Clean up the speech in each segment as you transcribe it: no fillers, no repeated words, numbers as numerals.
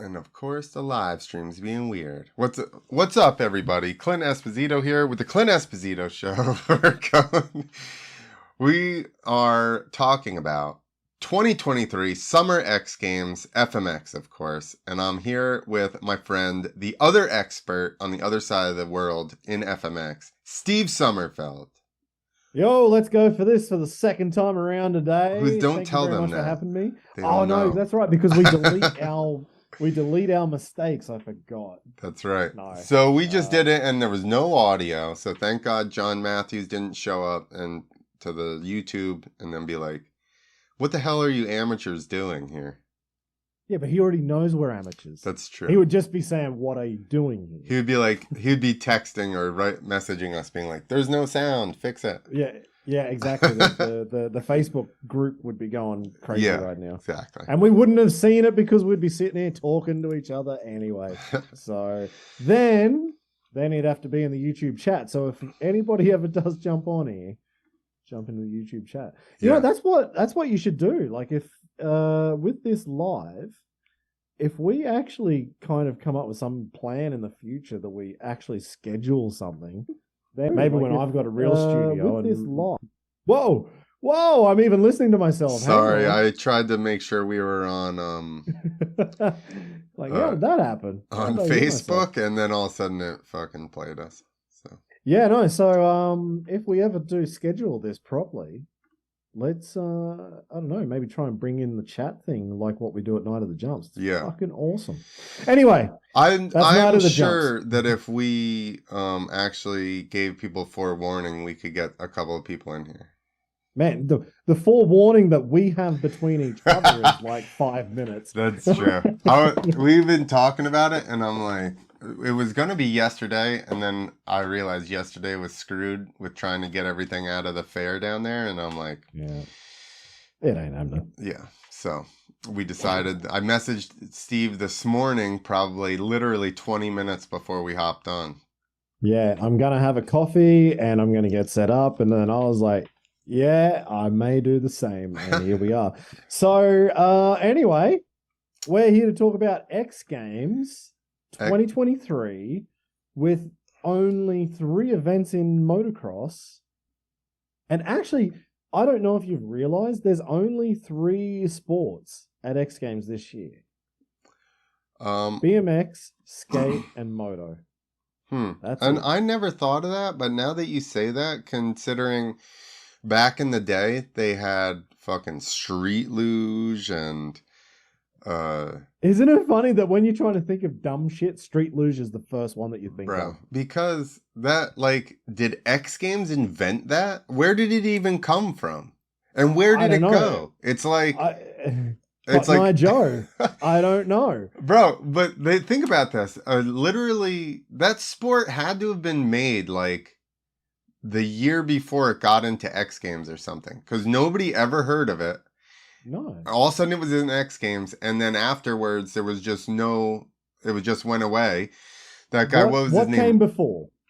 And of course, the live stream's being weird. What's up, everybody? Clint Esposito here with the Clint Esposito Show. We are talking about 2023 Summer X Games, FMX, of course. And I'm here with my friend, the other expert on the other side of the world in FMX, Steve Sommerfeld. Yo, let's go for this for the second time around today. Don't tell them much for having me. Oh no, that's right, because we delete our mistakes. I forgot. That's right. No. So we just did it, and there was no audio. So thank God John Matthews didn't show up and to the YouTube and then be like, "What the hell are you amateurs doing here?" Yeah, but he already knows we're amateurs. That's true. He would just be saying, "What are you doing here?" He would be like, he'd be texting or messaging us, being like, "There's no sound. Fix it." Yeah, exactly. the Facebook group would be going crazy right now. Exactly. And we wouldn't have seen it because we'd be sitting here talking to each other anyway. So then he'd have to be in the YouTube chat. So if anybody ever does jump on here, jump into the YouTube chat. You know, that's what you should do. Like if with this live, if we actually kind of come up with some plan in the future that we actually schedule something, then maybe when I've got a real studio with this live. Whoa! I'm even listening to myself. Sorry, I tried to make sure we were on how did that happen? On Facebook, and then all of a sudden it fucking played us. So yeah, no. So if we ever do schedule this properly, let's I don't know, maybe try and bring in the chat thing like what we do at Night of the Jumps. It's fucking awesome. Anyway, I'm sure that if we actually gave people forewarning, we could get a couple of people in here. Man, the forewarning that we have between each other is like 5 minutes. That's true. We've been talking about it, and I'm like, it was going to be yesterday, and then I realized yesterday was screwed with trying to get everything out of the fair down there, and I'm like, yeah, it ain't happening. Yeah, so we decided. I messaged Steve this morning, probably literally 20 minutes before we hopped on. Yeah, I'm going to have a coffee, and I'm going to get set up, and then I was like, yeah, I may do the same, and here we are. So anyway, we're here to talk about X Games 2023 with only 3 events in motocross. And actually, I don't know if you've realized there's only 3 sports at X Games this year. BMX, skate, and moto. I never thought of that, but now that you say that, considering back in the day they had fucking street luge and isn't it funny that when you're trying to think of dumb shit, street luge is the first one that you think of? Because that, like, did X Games invent that? Where did it even come from? And where did it go? It's like it's like Joe. I don't know. Bro, but think about this. Literally, that sport had to have been made like the year before it got into X Games or something, because nobody ever heard of it. No. All of a sudden it was in X Games, and then afterwards there was just it just went away. That guy, what was his name?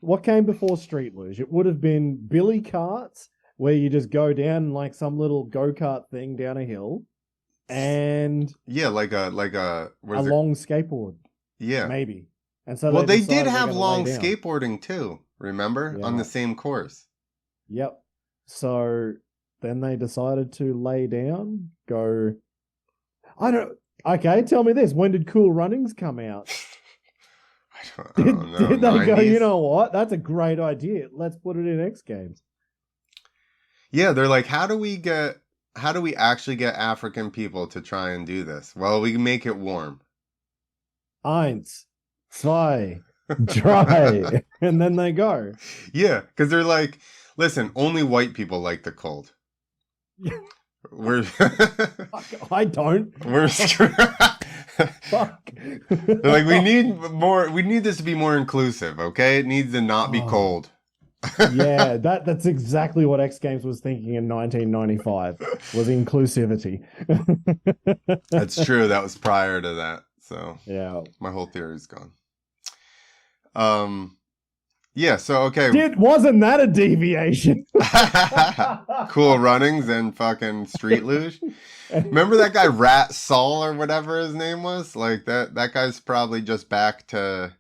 What came before street luge? It would have been billy carts, where you just go down like some little go-kart thing down a hill, and like a long skateboard. Yeah. Maybe. And so they did have long skateboarding too, remember? Yeah. On the same course. Yep. So then they decided to lay down, okay, tell me this. When did Cool Runnings come out? I don't know. Did they 90s? Go, you know what? That's a great idea. Let's put it in X Games. Yeah, they're like, how do we actually get African people to try and do this? Well, we can make it warm. 1, 2, 3. And then they go. Yeah, because they're like, listen, only white people like the cold. I don't. We're screwed. Fuck. They're like, we need this to be more inclusive, okay? It needs to not be cold. Yeah, that's exactly what X Games was thinking in 1995, was inclusivity. That's true. That was prior to that. So yeah, my whole theory is gone. Yeah, so okay. Wasn't that a deviation? Cool Runnings and fucking Street Luge. Remember that guy Rat Saul or whatever his name was? Like that guy's probably just back to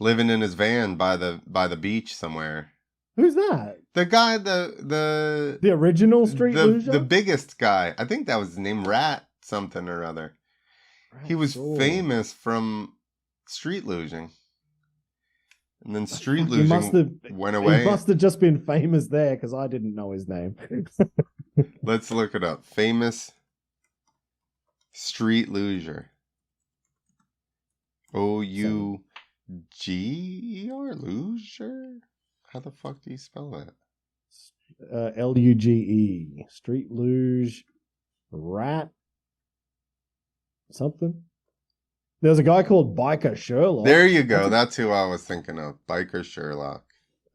living in his van by the beach somewhere. Who's that? The guy, the original Street Luger? The biggest guy. I think that was his name, Rat something or other. He was famous from street luging. And then street luging went away. He must have just been famous there because I didn't know his name. Let's look it up. Famous street luger. Ouger? Luger? How the fuck do you spell that? Luge. Street luge. Rat. Something. There's a guy called Biker Sherlock. There you go. That's who I was thinking of. Biker Sherlock.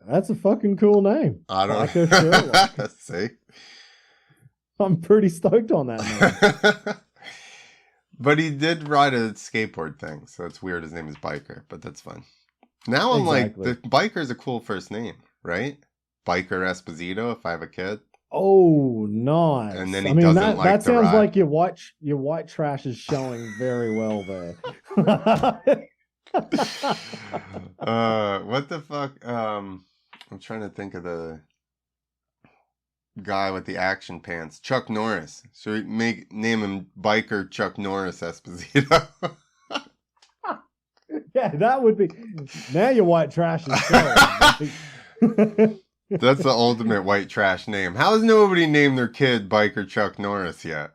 That's a fucking cool name. I don't Biker Sherlock. See? I'm pretty stoked on that name. But he did ride a skateboard thing, so it's weird his name is Biker, but that's fine. Now I'm like, the Biker's a cool first name, right? Biker Esposito, if I have a kid. Oh, nice. And then he doesn't like that sounds ride. like your white trash is showing very well there. What the fuck? I'm trying to think of the guy with the action pants. Chuck Norris. Should we name him Biker Chuck Norris Esposito? Yeah, that would be. Now your white trash is showing. That's the ultimate white trash name. How has nobody named their kid Biker Chuck Norris yet?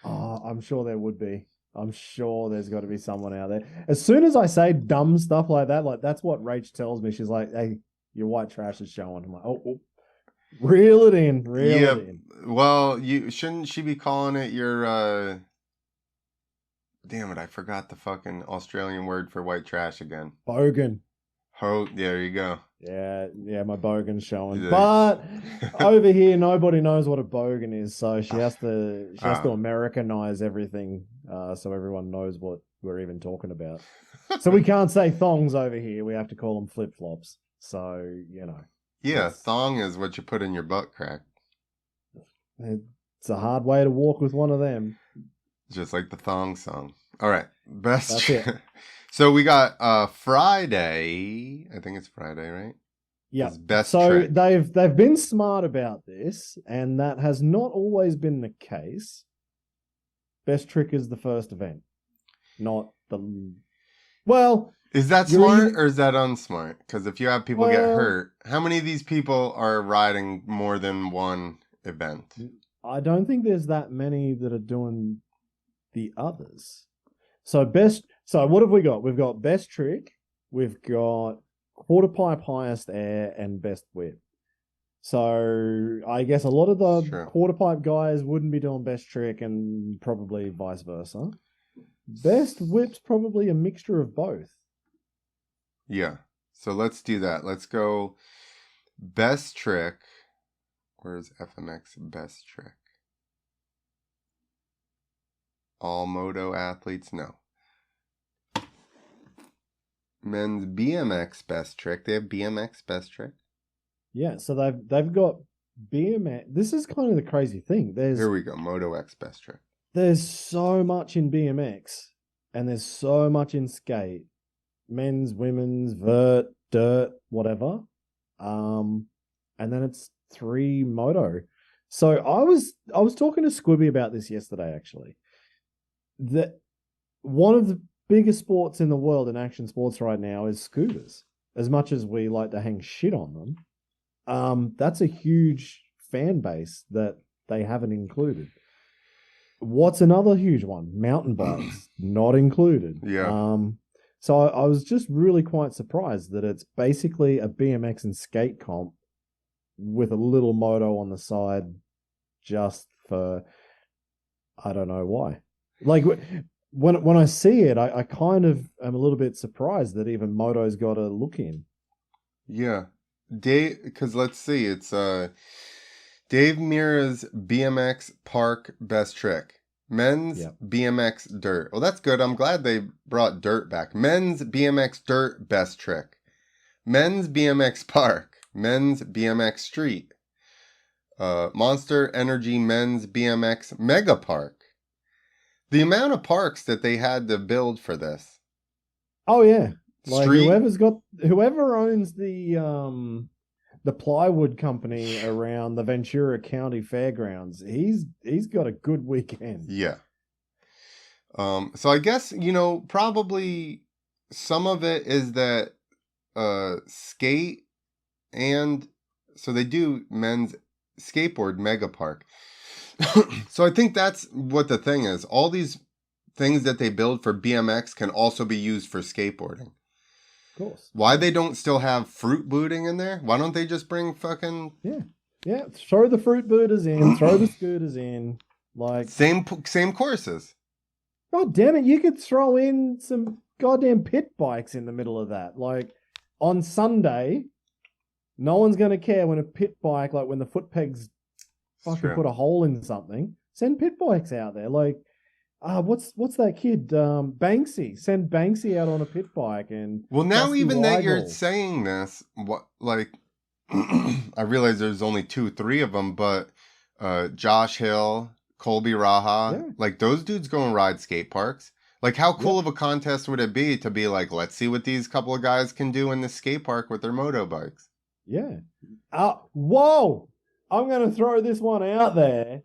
Oh, I'm sure there would be. I'm sure there's got to be someone out there. As soon as I say dumb stuff like that, like that's what Rach tells me. She's like, "Hey, your white trash is showing." I'm like, "Oh, reel it in, reel it in." Well, shouldn't she be calling it your? Damn it! I forgot the fucking Australian word for white trash again. Bogan. Oh, there you go. Yeah, my bogan's showing. Yeah. But over here, nobody knows what a bogan is, so she has to Americanize everything, so everyone knows what we're even talking about. So we can't say thongs over here; we have to call them flip flops. So Yeah, thong is what you put in your butt crack. It's a hard way to walk with one of them. Just like the thong song. All right, best. That's it. So we got Friday. I think it's Friday, right? Yeah. Best trick. Trick. They've been smart about this, and that has not always been the case. Best Trick is the first event, not the. Well, is that smart or is that unsmart? Because if you have people get hurt, how many of these people are riding more than one event? I don't think there's that many that are doing the others. So what have we got? We've got Best Trick, we've got Quarter Pipe Highest Air, and Best Whip. So I guess a lot of the Quarter Pipe guys wouldn't be doing Best Trick, and probably vice versa. Best Whip's probably a mixture of both. Yeah. So let's do that. Let's go Best Trick. Where's FMX Best Trick? All Moto athletes? No. Men's BMX Best Trick. They have BMX Best Trick? Yeah, so they've got BMX. This is kind of the crazy thing. Here we go. Moto X Best Trick. There's so much in BMX, and there's so much in skate. Men's, women's, vert, dirt, whatever. And then it's 3 moto. So I was talking to Squibby about this yesterday, actually. That one of the biggest sports in the world in action sports right now is scooters. As much as we like to hang shit on them, that's a huge fan base that they haven't included. What's another huge one? Mountain bikes, not included. Yeah. So I was just really quite surprised that it's basically a BMX and skate comp with a little moto on the side just for, I don't know why. Like, when I see it, I kind of am a little bit surprised that even Moto's got a look in. Yeah. Because let's see, it's Dave Mira's BMX Park Best Trick. Men's BMX Dirt. Well, that's good. I'm glad they brought dirt back. Men's BMX Dirt Best Trick. Men's BMX Park, Men's BMX Street, Monster Energy Men's BMX Mega Park. The amount of parks that they had to build for this. Oh yeah, like Street. whoever owns the plywood company around the Ventura County Fairgrounds, he's got a good weekend. Yeah. So I guess, probably some of it is that skate, and so they do men's skateboard mega park. So I think that's what the thing is. All these things that they build for BMX can also be used for skateboarding. Of course. Why they don't still have fruit booting in there? Why don't they just bring fucking... Yeah. Throw the fruit booters in, throw the scooters in. Like Same courses. God damn it, you could throw in some goddamn pit bikes in the middle of that. Like, on Sunday, no one's going to care when a pit bike, like when the foot pegs fucking put a hole in something. Send pit bikes out there. Like, what's that kid? Banksy. Send Banksy out on a pit bike. And well, now Dusty even that you're Weigel. saying this, I realize there's only 2-3 of them, but Josh Hill, Colby Raha, like those dudes go and ride skate parks. Like, how cool of a contest would it be to be like, let's see what these couple of guys can do in the skate park with their moto bikes? Yeah. Whoa! I'm going to throw this one out there.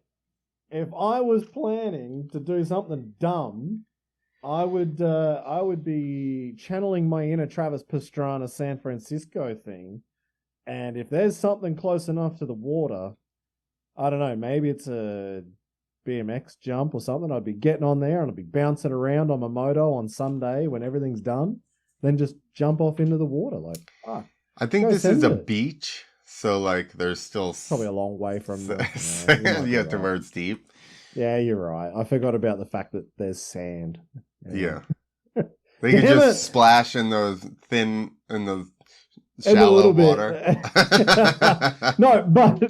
If I was planning to do something dumb, I would be channeling my inner Travis Pastrana San Francisco thing. And if there's something close enough to the water, I don't know, maybe it's a BMX jump or something. I'd be getting on there and I'd be bouncing around on my moto on Sunday when everything's done. Then just jump off into the water. Like, I think this is a beach, so like there's still probably a long way from the sand. Yeah, towards deep. Yeah, you're right. I forgot about the fact that there's sand. Yeah. They could just splash in those shallow water. No, but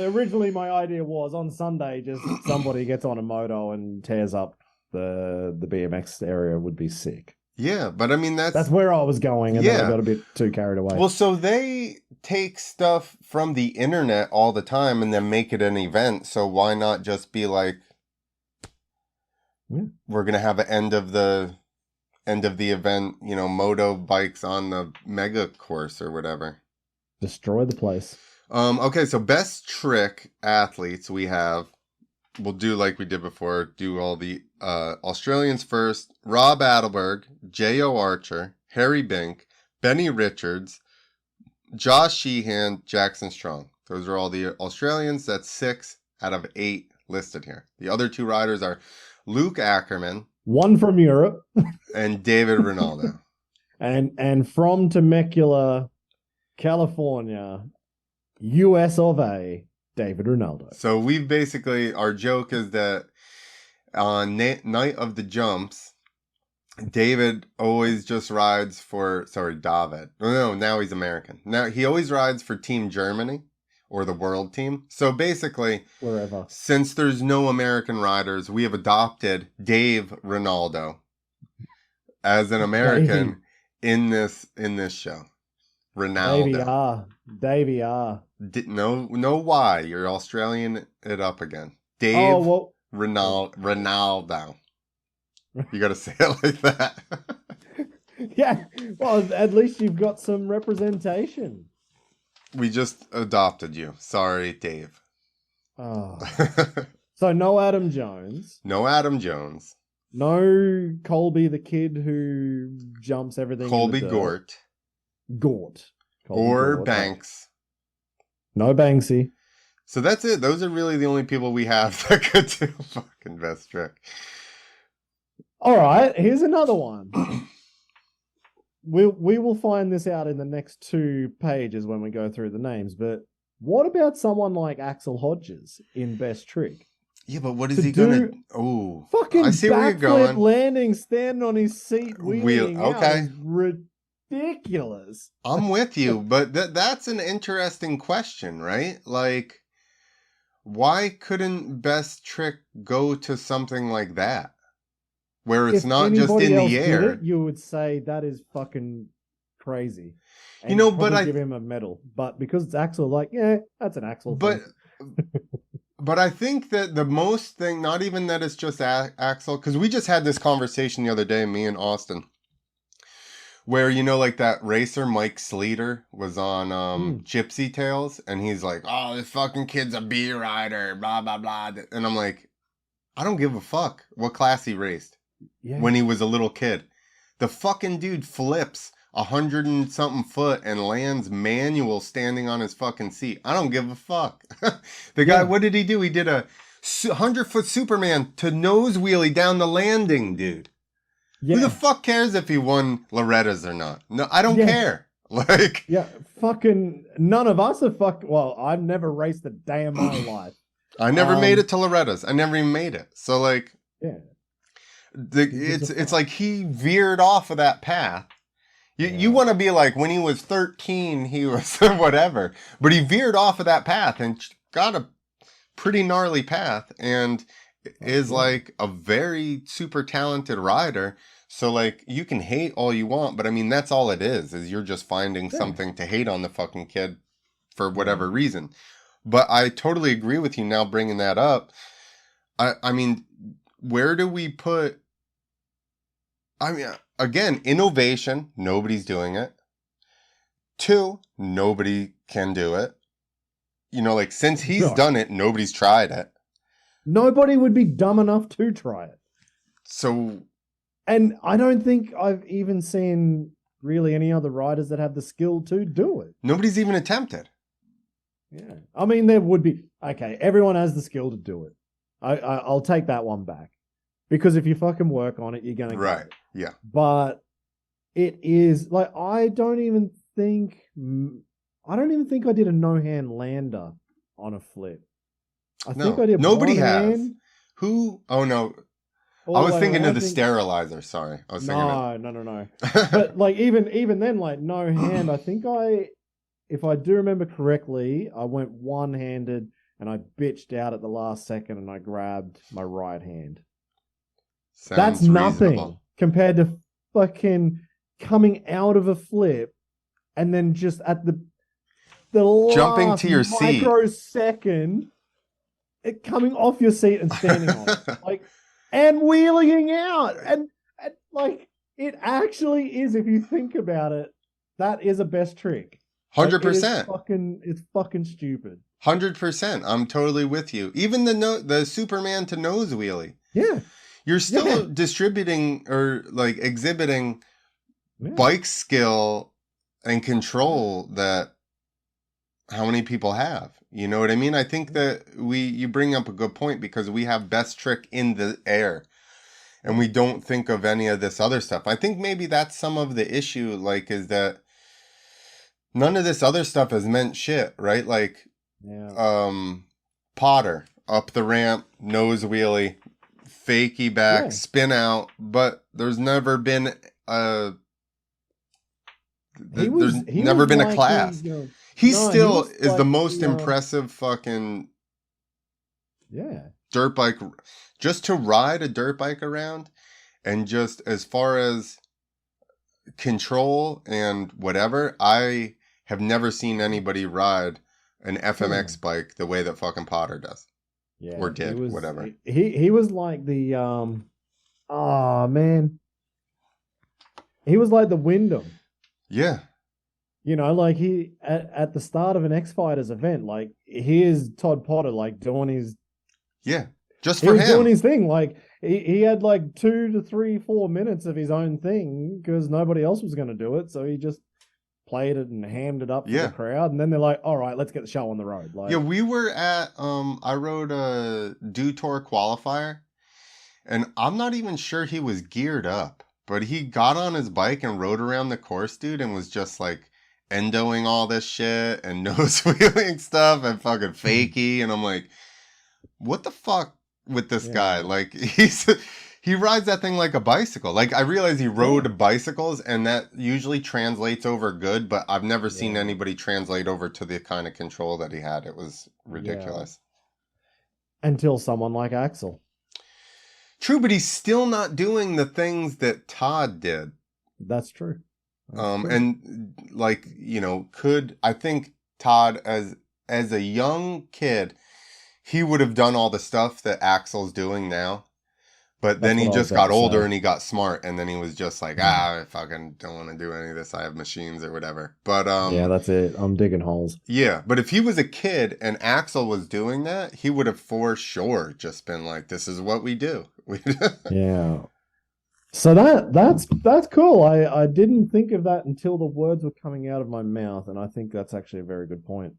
originally my idea was on Sunday, just somebody gets on a moto and tears up the BMX area would be sick. Yeah, but I mean that's where I was going, and then I got a bit too carried away. Well, so they take stuff from the internet all the time and then make it an event. So why not just be like, we're gonna have an end of the event, moto bikes on the mega course or whatever. Destroy the place. Okay, so best trick athletes we'll do like we did before, do all the Australians first. Rob Adelberg, Jayo Archer, Harry Bink, Benny Richards, Josh Sheehan, Jackson Strong. Those are all the Australians. That's 6 out of 8 listed here. The other 2 riders are Luc Ackermann, one from Europe, and David Rinaldo. and from Temecula, California, US of A, David Rinaldo. So we've basically, our joke is that on night of the jumps, David always just rides for, David. No, now he's American. Now he always rides for Team Germany or the world team. So basically, wherever. Since there's no American riders, we have adopted Dave Rinaldo as an American in this show. Ronaldo. Davey R. No why. You're Australian it up again. Dave Ronaldo. You got to say it like that. Yeah. Well, at least you've got some representation. We just adopted you. Sorry, Dave. Oh. So no Adam Jones. No Adam Jones. No Colby the kid who jumps everything. Colby Gort. Colby or Gort. Banks. No Banksy. So that's it. Those are really the only people we have that could do fucking best trick. All right, here's another one. We will find this out in the next 2 pages when we go through the names. But what about someone like Axel Hodges in Best Trick? Yeah, but what is he gonna? Oh, fucking I see where you're going. Landing, standing on his seat, wheeling okay. Out ridiculous. I'm with you, but that's an interesting question, right? Like, why couldn't Best Trick go to something like that? Where it's not just in the air. You would say that is fucking crazy. And You know, you'd but probably give him a medal. But because it's Axel, like, yeah, that's an Axel but thing. but I think that the most thing, not even that it's just Axel, because we just had this conversation the other day, me and Austin, where, you know, like that racer Mike Sleater was on Gypsy Tales, and he's like, oh, this fucking kid's a B rider, blah blah blah, and I'm like, I don't give a fuck what class he raced when he was a little kid. The fucking dude flips 100 and something foot and lands manual standing on his fucking seat. I don't give a fuck. The guy, what did he do? He did a 100-foot Superman to nose wheelie down the landing, dude. Yeah. Who the fuck cares if he won Loretta's or not? No, I don't care. Like, fucking none of us have fucked. Well, I've never raced a day in my life. I never made it to Loretta's. I never even made it. So like, it's like he veered off of that path. You want to be like, when he was 13, he was whatever, but he veered off of that path and got a pretty gnarly path and is like a very super talented rider. So like, you can hate all you want, but I mean, that's all it is you're just finding something to hate on the fucking kid for whatever reason. But I totally agree with you now bringing that up. I mean, where do we put... I mean, again, innovation, nobody's doing it. 2, nobody can do it. You know, like, since he's done it, nobody's tried it. Nobody would be dumb enough to try it. So... And I don't think I've even seen really any other riders that have the skill to do it. Nobody's even attempted. Yeah. I mean, there would be... Okay, everyone has the skill to do it. I'll take that one back. Because if you fucking work on it, you're going to get it. Yeah. But it is... Like, I don't even think I did a no-hand lander on a flip. I think I did nobody one has. hand. Who? Oh, no. I was thinking of the sterilizer. Sorry. I was thinking No. But like, even then, like, no hand, I think if I do remember correctly, I went one-handed and I bitched out at the last second and I grabbed my right hand. That's nothing reasonable. Compared to fucking coming out of a flip and then just at the jumping last to your microsecond, it coming off your seat and standing on it. Like, and wheeling out. And like, it actually is, if you think about it, that is a best trick. 100%. It's fucking stupid. 100%. I'm totally with you. Even the Superman to nose wheelie. Yeah. You're still distributing or like exhibiting bike skill and control that how many people have. You know what I mean? I think that you bring up a good point because we have best trick in the air and we don't think of any of this other stuff. I think maybe that's some of the issue, like, is that none of this other stuff has meant shit, right? Like, Potter, up the ramp, nose wheelie, fakie back, spin out, but there's never been a class. He still is like the most impressive fucking dirt bike. Just to ride a dirt bike around, and just as far as control and whatever, I have never seen anybody ride an FMX bike the way that fucking Potter does. Yeah, or did, whatever. He was like the man. He was like the Wyndham. Yeah. You know, like he at the start of an X Fighters event, like here's Todd Potter like doing his just for him doing his thing. Like he had like 2 to 3, 4 minutes of his own thing because nobody else was going to do it, so he just played it and hammed it up for the crowd, and then they're like, all right, let's get the show on the road. Like, we were at I rode a Dew Tour qualifier, and I'm not even sure he was geared up, but he got on his bike and rode around the course, dude, and was just like endoing all this shit and nose wheeling stuff and fucking fakie, and I'm like, what the fuck with this guy? Like, he rides that thing like a bicycle. Like, I realize he rode bicycles, and that usually translates over good, but I've never seen anybody translate over to the kind of control that he had. It was ridiculous. Until someone like Axel. True, but he's still not doing the things that Todd did. That's true. And like, you know, I think Todd as a young kid, he would have done all the stuff that Axel's doing now. But then he just got older and he got smart, and then he was just like, I fucking don't want to do any of this. I have machines or whatever. But yeah, that's it. I'm digging holes. Yeah, but if he was a kid and Axel was doing that, he would have for sure just been like, "This is what we do." Yeah. So that's cool. I didn't think of that until the words were coming out of my mouth, and I think that's actually a very good point.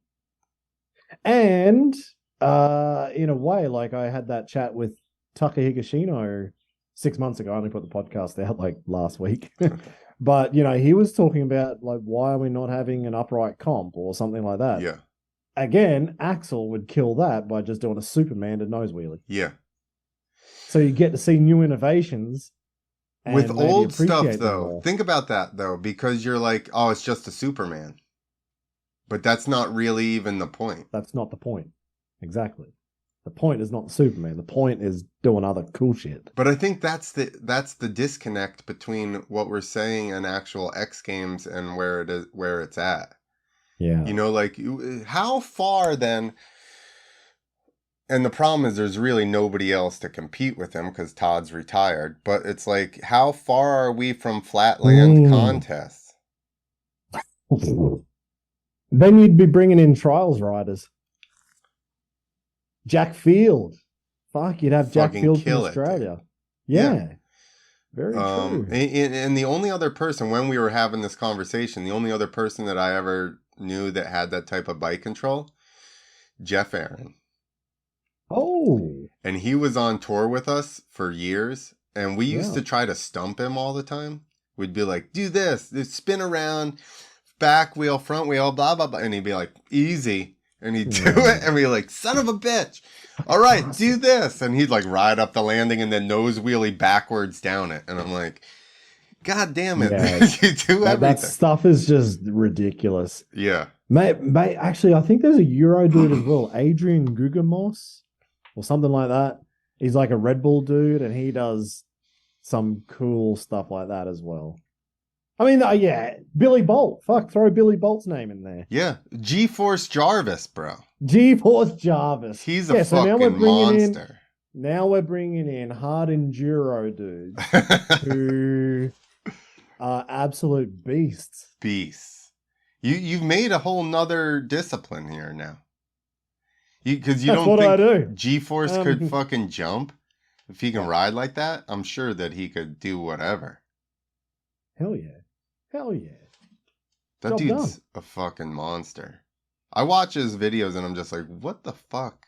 And in a way, like I had that chat with Taka Higashino 6 months ago. I only put the podcast out like last week. But, you know, he was talking about like, why are we not having an upright comp or something like that? Yeah. Again, Axel would kill that by just doing a Superman to nose wheelie. Yeah. So you get to see new innovations. With old stuff, though, think about that, though, because you're like, oh, it's just a Superman. But that's not really even the point. That's not the point. Exactly. The point is not Superman. The point is doing other cool shit. But I think that's the disconnect between what we're saying in actual X Games and where it's at. Yeah. You know, like, how far then? And the problem is there's really nobody else to compete with him because Todd's retired. But it's like, how far are we from flatland contests? Then you'd be bringing in trials riders. Jack Field. Fuck, you'd have Jack Field from Australia. Yeah. Very true. And the only other person, when we were having this conversation, the only other person that I ever knew that had that type of bike control, Jeff Aaron. Oh. And he was on tour with us for years, and we used to try to stump him all the time. We'd be like, do this, spin around, back wheel, front wheel, blah, blah, blah. And he'd be like, easy. And he'd do it, and we'd be like, son of a bitch. All right, do this. And he'd like ride up the landing and then nose wheelie backwards down it. And I'm like, God damn it. Yeah, you do everything. That stuff is just ridiculous. Yeah. Mate, actually, I think there's a Euro dude as well, Adrian Gugamos or something like that. He's like a Red Bull dude, and he does some cool stuff like that as well. I mean, yeah, Billy Bolt. Fuck, throw Billy Bolt's name in there. Yeah, G-Force Jarvis, bro. G-Force Jarvis. He's a fucking monster. Now we're bringing in hard enduro dudes who are absolute beasts. Beasts. You've made a whole nother discipline here now. Because you don't think G-Force could fucking jump? If he can ride like that, I'm sure that he could do whatever. Hell yeah. Hell yeah. That dude's a fucking monster. I watch his videos and I'm just like, what the fuck?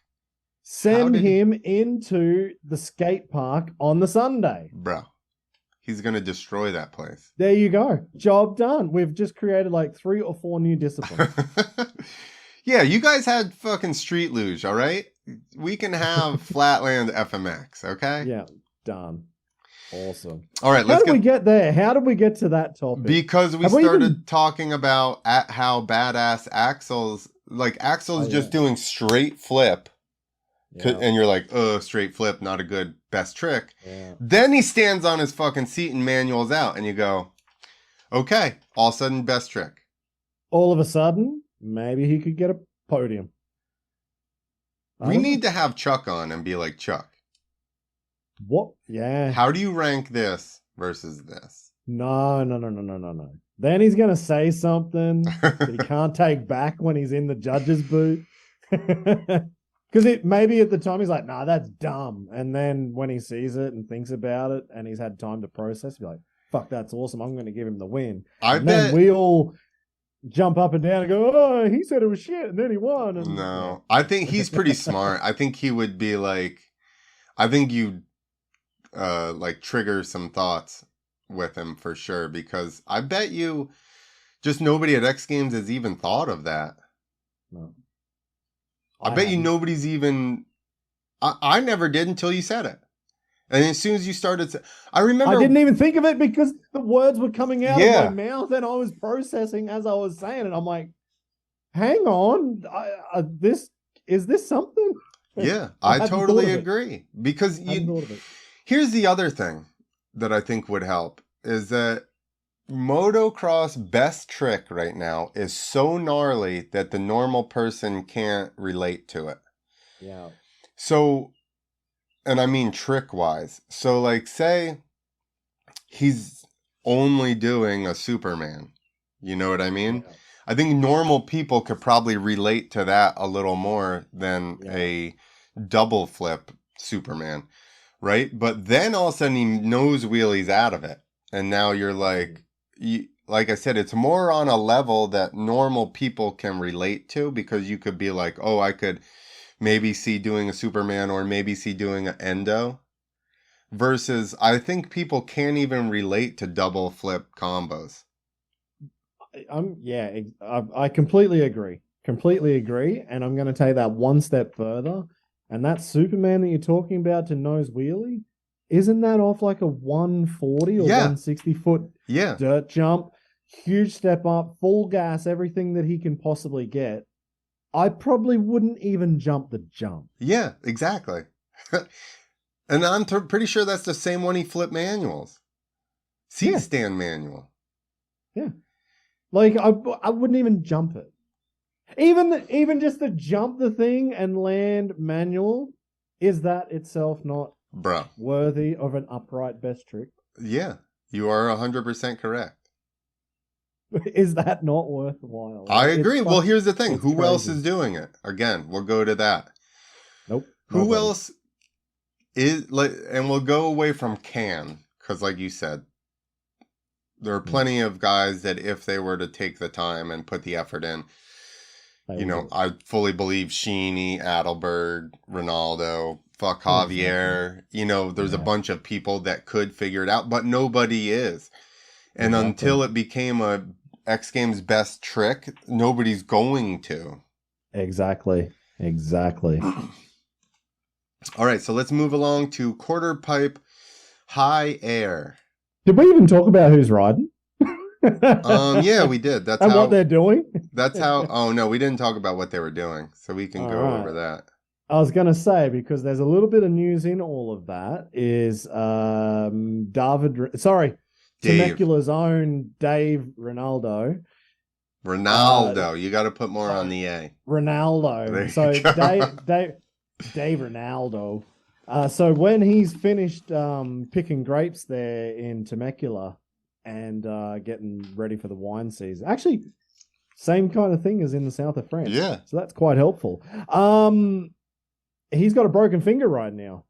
Send him into the skate park on the Sunday. Bro, he's going to destroy that place. There you go. Job done. We've just created like 3 or 4 new disciplines. Yeah, you guys had fucking street luge, all right? We can have flatland FMX, okay? Yeah, done. Awesome. All right, How did we get there? How did we get to that topic? Because we started talking about how badass Axel's just doing straight flip. Yeah. And you're like, oh, straight flip, not a good best trick. Yeah. Then he stands on his fucking seat and manuals out, and you go, okay, all of a sudden, best trick. All of a sudden, maybe he could get a podium. We need to have Chuck on and be like, Chuck. What? Yeah. How do you rank this versus this? No. Then he's going to say something that he can't take back when he's in the judge's booth. Because maybe at the time he's like, nah, that's dumb. And then when he sees it and thinks about it and he's had time to process, he'll be like, fuck, that's awesome. I'm going to give him the win. Then we all jump up and down and go, oh, he said it was shit and then he won. And, no, I think he's pretty smart. I think he would be like, I think you'd like trigger some thoughts with him for sure, because I bet you just nobody at X Games has even thought of that. No. I bet you nobody's even... I never did until you said it. And as soon as you started... I remember... I didn't even think of it because the words were coming out of my mouth and I was processing as I was saying it. I'm like, hang on. Is this something? Yeah, I totally agree. Because here's the other thing that I think would help is that motocross best trick right now is so gnarly that the normal person can't relate to it. Yeah. So, and I mean trick wise. So, like, say he's only doing a Superman. You know what I mean? Yeah. I think normal people could probably relate to that a little more than a double flip Superman, right? But then all of a sudden he nose wheelies out of it. And now you're like, like I said, it's more on a level that normal people can relate to, because you could be like, oh, I could maybe see doing a Superman or maybe see doing an endo. Versus, I think people can't even relate to double flip combos. I completely agree. Completely agree. And I'm going to take that one step further. And that Superman that you're talking about to nose wheelie, isn't that off like a 140 or 160 foot dirt jump? Huge step up, full gas, everything that he can possibly get. I probably wouldn't even jump the jump. Yeah, exactly. And I'm pretty sure that's the same one he flipped manuals. C-stand manual. Yeah. Like, I wouldn't even jump it. Even just to jump the thing and land manual, is that itself not worthy of an upright best trick? Yeah, you are 100% correct. Is that not worthwhile? I agree. Well, here's the thing. Who crazy. else is doing it? Again, we'll go to that. Nope. Who else is, like, and we'll go away from Can, because like you said, there are plenty of guys that if they were to take the time and put the effort in, I fully believe Sheehan, Adelberg, Rinaldo, Javier, there's a bunch of people that could figure it out, but nobody is. And until it became a X Games best trick, nobody's going to. Exactly. All right, so let's move along to quarter pipe high air. Did we even talk about who's riding? Yeah, we did. That's what they're doing. That's how. Oh no, we didn't talk about what they were doing, so we can go over that. I was gonna say, because there's a little bit of news in all of that. Is Temecula's own Dave Rinaldo. Rinaldo, you got to put more on the A. Rinaldo. So Dave Rinaldo. So when he's finished picking grapes there in Temecula and getting ready for the wine season, actually, same kind of thing as in the south of France. Yeah. So that's quite helpful. He's got a broken finger right now.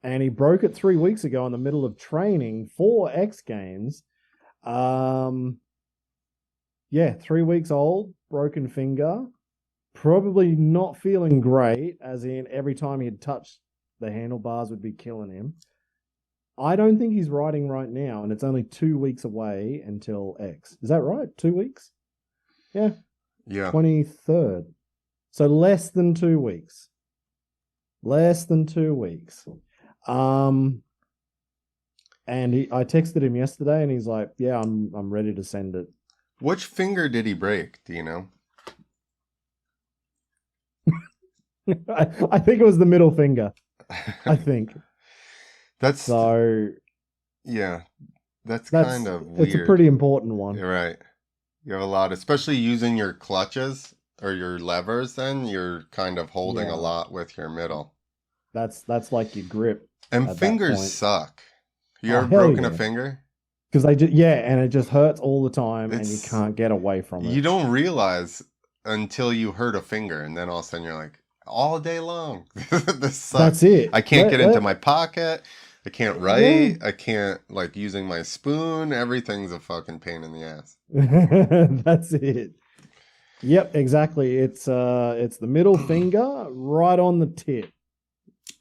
And he broke it 3 weeks ago in the middle of training for X Games. 3 weeks old, broken finger. Probably not feeling great, as in every time he'd touch the handlebars would be killing him. I don't think he's riding right now, and it's only 2 weeks away until X. Is that right? 2 weeks? Yeah. 23rd. So less than 2 weeks. And I texted him yesterday, and he's like, "Yeah, I'm ready to send it." Which finger did he break? Do you know? I think it was the middle finger. I think. That's kind of weird. It's a pretty important one. You're right. You have a lot, especially using your clutches or your levers. Then you're kind of holding a lot with your middle. That's like your grip. And fingers suck. You ever broken a finger? Because and it just hurts all the time, and you can't get away from it. You don't realize until you hurt a finger, and then all of a sudden you're like, all day long, this sucks. That's it. I can't get into my pocket. I can't write. I can't, like, using my spoon. Everything's a fucking pain in the ass. That's it. Yep, exactly. It's the middle finger right on the tip.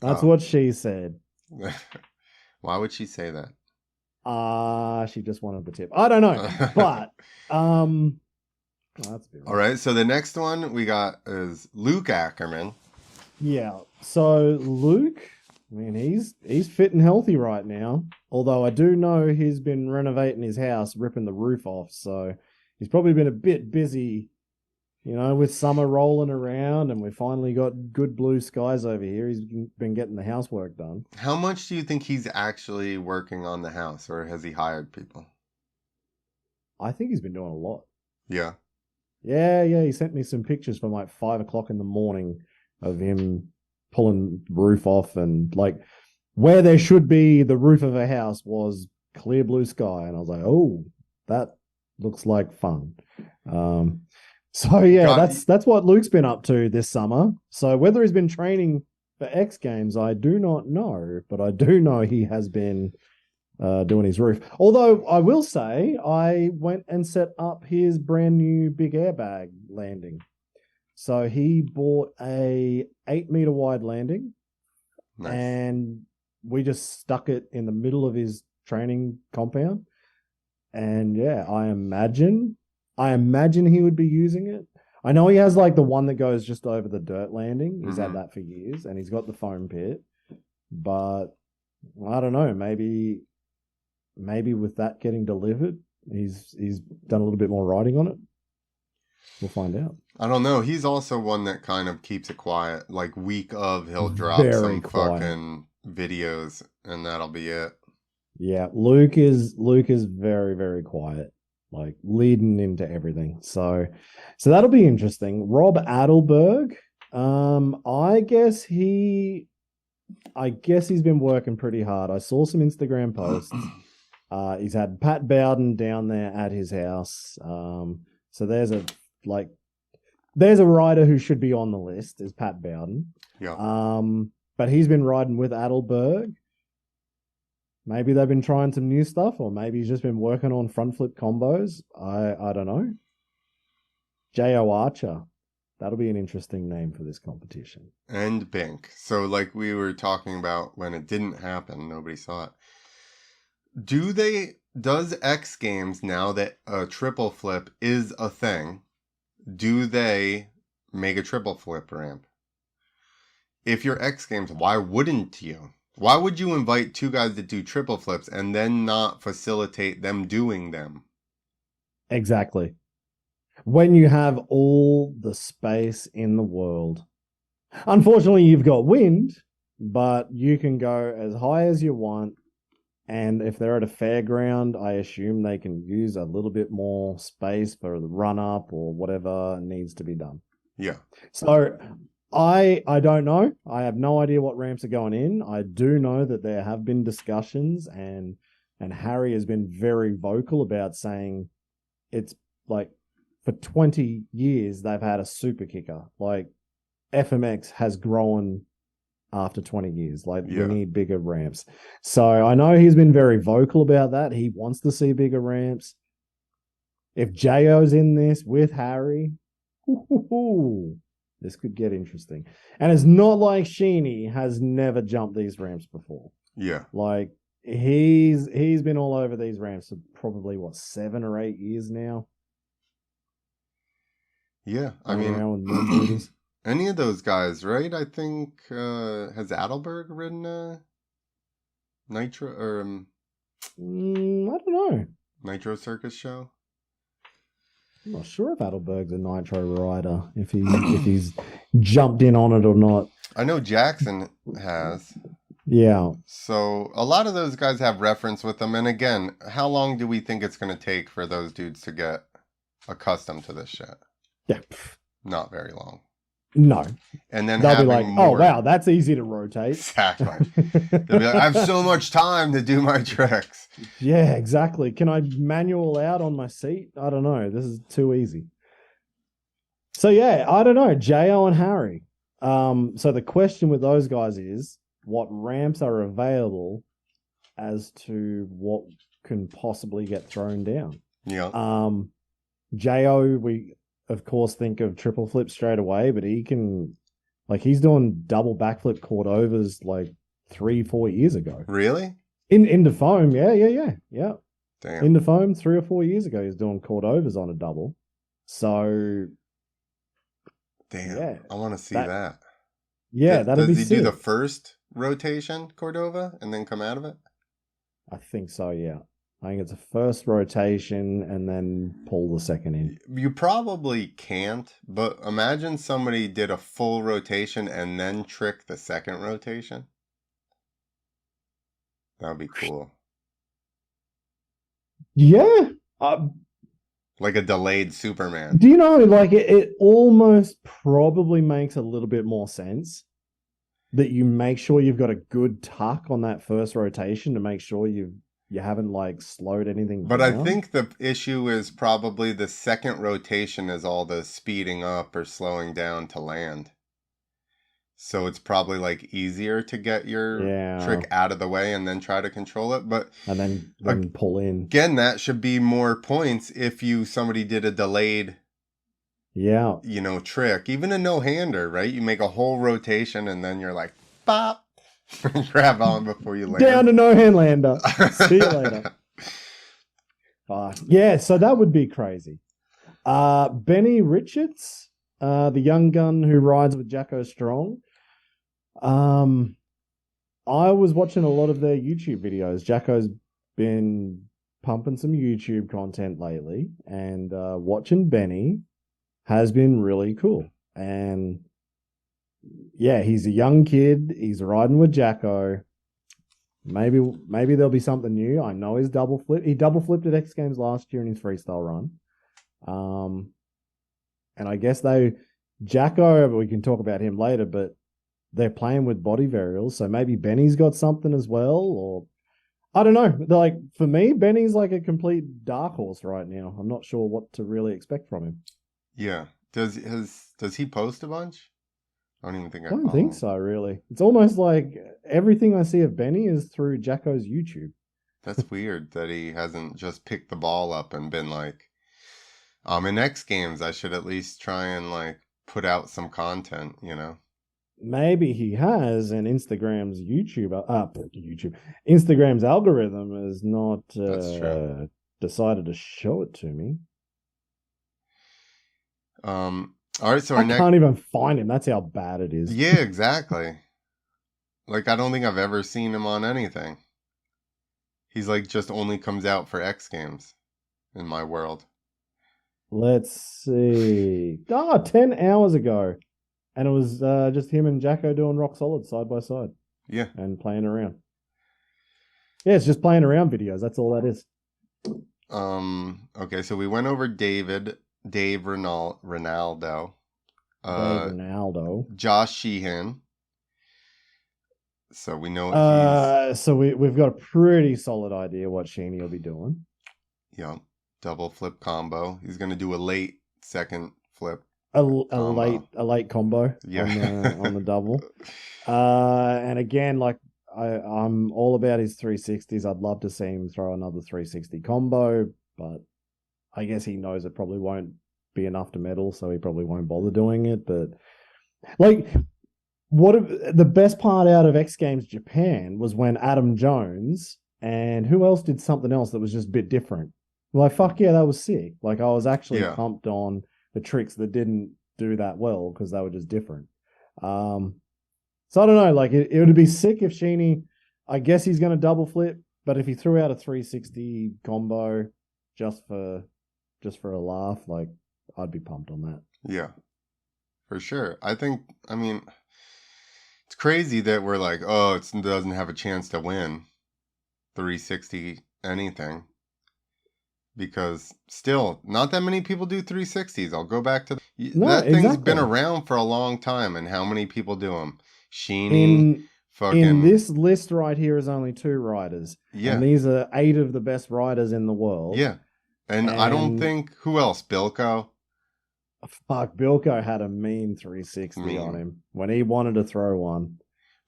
That's what she said. Why would she say that? She just wanted the tip. I don't know, but that's all right. So the next one we got is Luc Ackermann. Yeah. So Luc, I mean, he's fit and healthy right now. Although I do know he's been renovating his house, ripping the roof off. So he's probably been a bit busy, with summer rolling around, and we finally got good blue skies over here. He's been getting the housework done. How much do you think he's actually working on the house, or has he hired people? I think he's been doing a lot. Yeah. Yeah. He sent me some pictures from like 5:00 in the morning of him pulling roof off, and like where there should be the roof of a house was clear blue sky, and I was like, oh, that looks like fun. So yeah, that's what Luke's been up to this summer. So whether he's been training for X Games, I do not know, but I do know he has been doing his roof. Although I will say, I went and set up his brand new big airbag landing. So he bought a 8-meter wide landing, Nice. and we just stuck it in the middle of his training compound. And yeah, I imagine he would be using it. I know he has like the one that goes just over the dirt landing. He's had that for years, and he's got the foam pit. But I don't know, maybe with that getting delivered, he's done a little bit more riding on it. We'll find out. I don't know. He's also one that kind of keeps it quiet. Like week of, he'll drop Very some quiet. fucking videos, and that'll be it. Yeah, Luke is very, very quiet, like leading into everything. So that'll be interesting. Rob Adelberg, I guess he's been working pretty hard. I saw some Instagram posts. He's had Pat Bowden down there at his house. So there's a rider who should be on the list, is Pat Bowden. Yeah. But he's been riding with Adelberg. Maybe they've been trying some new stuff, or maybe he's just been working on front flip combos. I don't know. Jayo Archer. That'll be an interesting name for this competition. And Bink. So like we were talking about when it didn't happen, nobody saw it. Does X Games, now that a triple flip is a thing, do they make a triple flip ramp? If you're X Games, why wouldn't you? Why would you invite two guys to do triple flips and then not facilitate them doing them? Exactly. When you have all the space in the world. Unfortunately, you've got wind, but you can go as high as you want. And if they're at a fairground, I assume they can use a little bit more space for the run-up or whatever needs to be done. Yeah. So I don't know. I have no idea what ramps are going in. I do know that there have been discussions, and Harry has been very vocal about saying it's like for 20 years they've had a super kicker. Like FMX has grown after 20 years. Like we need bigger ramps. So I know he's been very vocal about that. He wants to see bigger ramps. If Jayo's in this with Harry, this could get interesting. And it's not like Sheeny has never jumped these ramps before. Yeah. Like he's been all over these ramps for probably 7 or 8 years now. Yeah. I mean, any of those guys, right? I think has Adelberg ridden a Nitro or I don't know. Nitro Circus show? I'm not sure if Adelberg's a Nitro rider, if he's jumped in on it or not. I know Jackson has. Yeah. So a lot of those guys have reference with them. And again, how long do we think it's going to take for those dudes to get accustomed to this shit? Yeah. Not very long. No. And then they'll be like, more... oh, wow, that's easy to rotate. Exactly. They'll be like, I have so much time to do my tricks. Yeah, exactly. Can I manual out on my seat? I don't know. This is too easy. So, yeah, I don't know. Jayo and Harry. So the question with those guys is, what ramps are available as to what can possibly get thrown down? Yeah. Jayo, we... of course, think of triple flip straight away, but he can, like, he's doing double backflip Cordovas like 3-4 years ago. Really? In the foam, yeah. Damn. In the foam, 3 or 4 years ago, he's doing Cordovas on a double. So, damn, yeah, I want to see that. Yeah, that'll be sick. Does he do the first rotation Cordova and then come out of it? I think so. Yeah. I think it's a first rotation and then pull the second in. You probably can't, but imagine somebody did a full rotation and then trick the second rotation. That would be cool. Yeah. Like a delayed Superman. Do you know, like, it almost probably makes a little bit more sense that you make sure you've got a good tuck on that first rotation to make sure you haven't, like, slowed anything But down. I think the issue is probably the second rotation is all the speeding up or slowing down to land. So it's probably like easier to get your trick out of the way and then try to control it. But and then pull in. Again, that should be more points if somebody did a delayed trick. Even a no-hander, right? You make a whole rotation and then you're like, bop, grab on before you land. Down to no-hand lander. See you later. Yeah, so that would be crazy. Benny Richards, the young gun who rides with Jacko Strong. I was watching a lot of their YouTube videos. Jacko's been pumping some YouTube content lately, and watching Benny has been really cool. And yeah, he's a young kid. He's riding with Jacko. Maybe there'll be something new. I know he's double flip. He double flipped at X Games last year in his freestyle run. And I guess Jacko, we can talk about him later, but they're playing with body varials, so maybe Benny's got something as well, or I don't know. Like, for me, Benny's like a complete dark horse right now. I'm not sure what to really expect from him. Yeah. Does he post a bunch? I don't even think I don't think so, really. It's almost like everything I see of Benny is through Jacko's YouTube. That's weird that he hasn't just picked the ball up and been like, in X Games, I should at least try and like put out some content, you know? Maybe he has, and Instagram's Instagram's algorithm has not decided to show it to me. All right, so I can't even find him. That's how bad it is. Yeah, exactly. Like, I don't think I've ever seen him on anything. He's like just only comes out for X Games in my world. Let's see. 10 hours ago. And it was just him and Jacko doing Rock Solid side by side. Yeah. And playing around. Yeah, it's just playing around videos. That's all that is. Okay, so we went over Dave Rinaldo. Rinaldo. Josh Sheehan. So we know So we've got a pretty solid idea what Sheeny will be doing. Yeah. Double flip combo. He's going to do a late second flip. A late combo on the double. And again, like I'm all about his 360s. I'd love to see him throw another 360 combo, but I guess he knows it probably won't be enough to medal, so he probably won't bother doing it. But like, the best part out of X Games Japan was when Adam Jones and who else did something else that was just a bit different. Like, fuck yeah, that was sick. Like, I was actually pumped on the tricks that didn't do that well because they were just different. So I don't know, like it would be sick if Sheeny, I guess he's going to double flip, but if he threw out a 360 combo just for a laugh, like I'd be pumped on that. Yeah, for sure. It's crazy that we're like, oh, it doesn't have a chance to win 360 anything. Because still, not that many people do 360s. I'll go back to that thing's been around for a long time, and how many people do them? Sheeny, in this list right here is only 2 riders. Yeah, and these are 8 of the best riders in the world. Yeah, and I don't think who else? Bilko. Fuck, Bilko had a mean 360 on him when he wanted to throw one.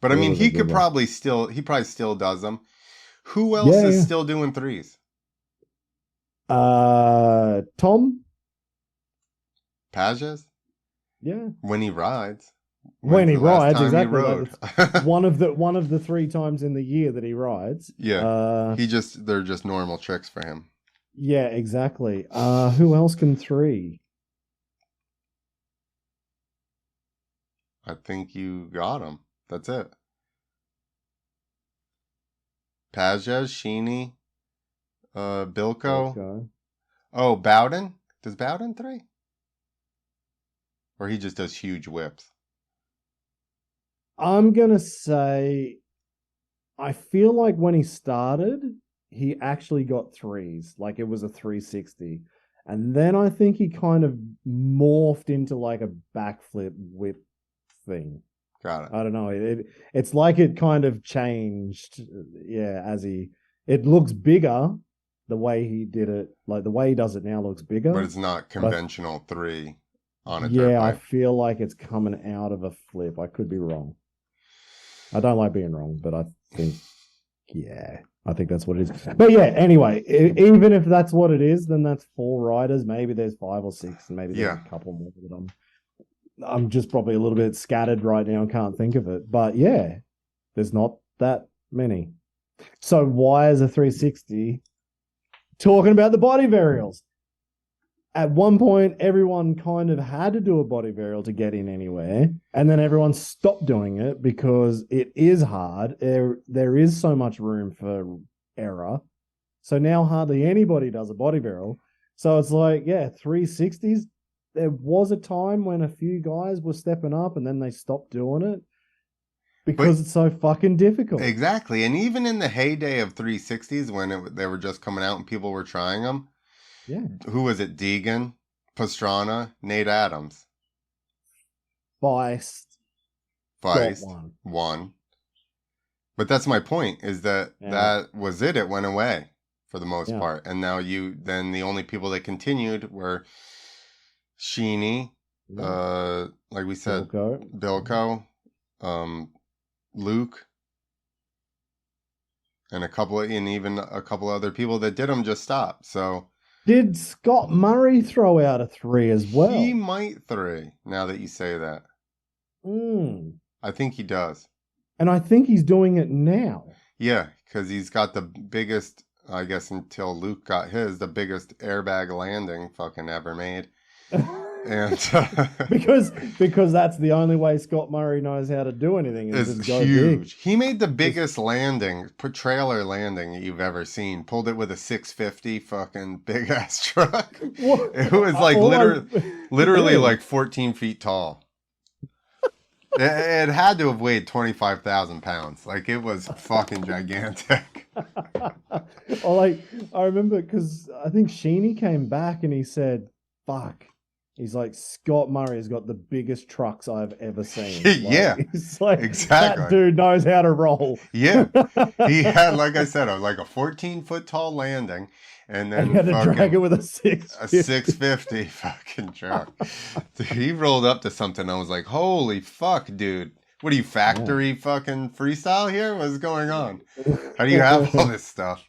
But I mean, he probably still does them. Who else is still doing 3s? Tom Pages? Yeah. When he rides. When he rides, exactly. one of the 3 times in the year that he rides. Yeah. They're just normal tricks for him. Yeah, exactly. Who else can 3? I think you got him. That's it. Pages, Sheeny, Bilko. Oh, Bowden? Does Bowden 3? Or he just does huge whips? I'm going to say, I feel like when he started, he actually got 3s. Like it was a 360. And then I think he kind of morphed into like a backflip whip thing. Got it. I don't know. It's like it kind of changed. Yeah, it looks bigger the way he did it. Like the way he does it now looks bigger. But it's not conventional 3 on a dirt yeah, I bike. feel like it's coming out of a flip. I could be wrong. I don't like being wrong, but I think, yeah, I think that's what it is. But yeah, anyway, even if that's what it is, then that's 4 riders. Maybe there's 5 or 6, and maybe there's a couple more that I'm just probably a little bit scattered right now and can't think of it. But yeah, there's not that many. So why is a 360 talking about the body varials? At one point, everyone kind of had to do a body varial to get in anywhere, and then everyone stopped doing it because it is hard. There is so much room for error. So now hardly anybody does a body varial. So it's like, yeah, 360s. There was a time when a few guys were stepping up, and then they stopped doing it because it's so fucking difficult. Exactly. And even in the heyday of 360s, when they were just coming out and people were trying them, yeah. Who was it? Deegan, Pastrana, Nate Adams. Feist. Won. But that's my point, is that that was it. It went away for the most part. And now then the only people that continued were Sheeny, like we said, Bilko, Luke, and even a couple other people that did them just stopped. So did Scott Murray throw out a 3 as well? He might 3, now that you say that. I think he does. And I think he's doing it now. Yeah, because he's got the biggest, I guess until Luke got his, the biggest airbag landing fucking ever made. And because that's the only way Scott Murray knows how to do anything. Is just go huge. Big. He made the biggest trailer landing you've ever seen. Pulled it with a 650 fucking big ass truck. What? It was like literally like 14 feet tall. It had to have weighed 25,000 pounds. Like it was fucking gigantic. I remember because I think Sheeny came back and he said, "Fuck." He's like, Scott Murray has got the biggest trucks I've ever seen. Yeah, he's like, exactly. That dude knows how to roll. Yeah, he had, like I said, like a 14-foot tall landing, and then he had to drag it with a 650 fucking truck. Dude, he rolled up to something. I was like, holy fuck, dude! What are you, factory fucking freestyle here? What's going on? How do you have all this stuff?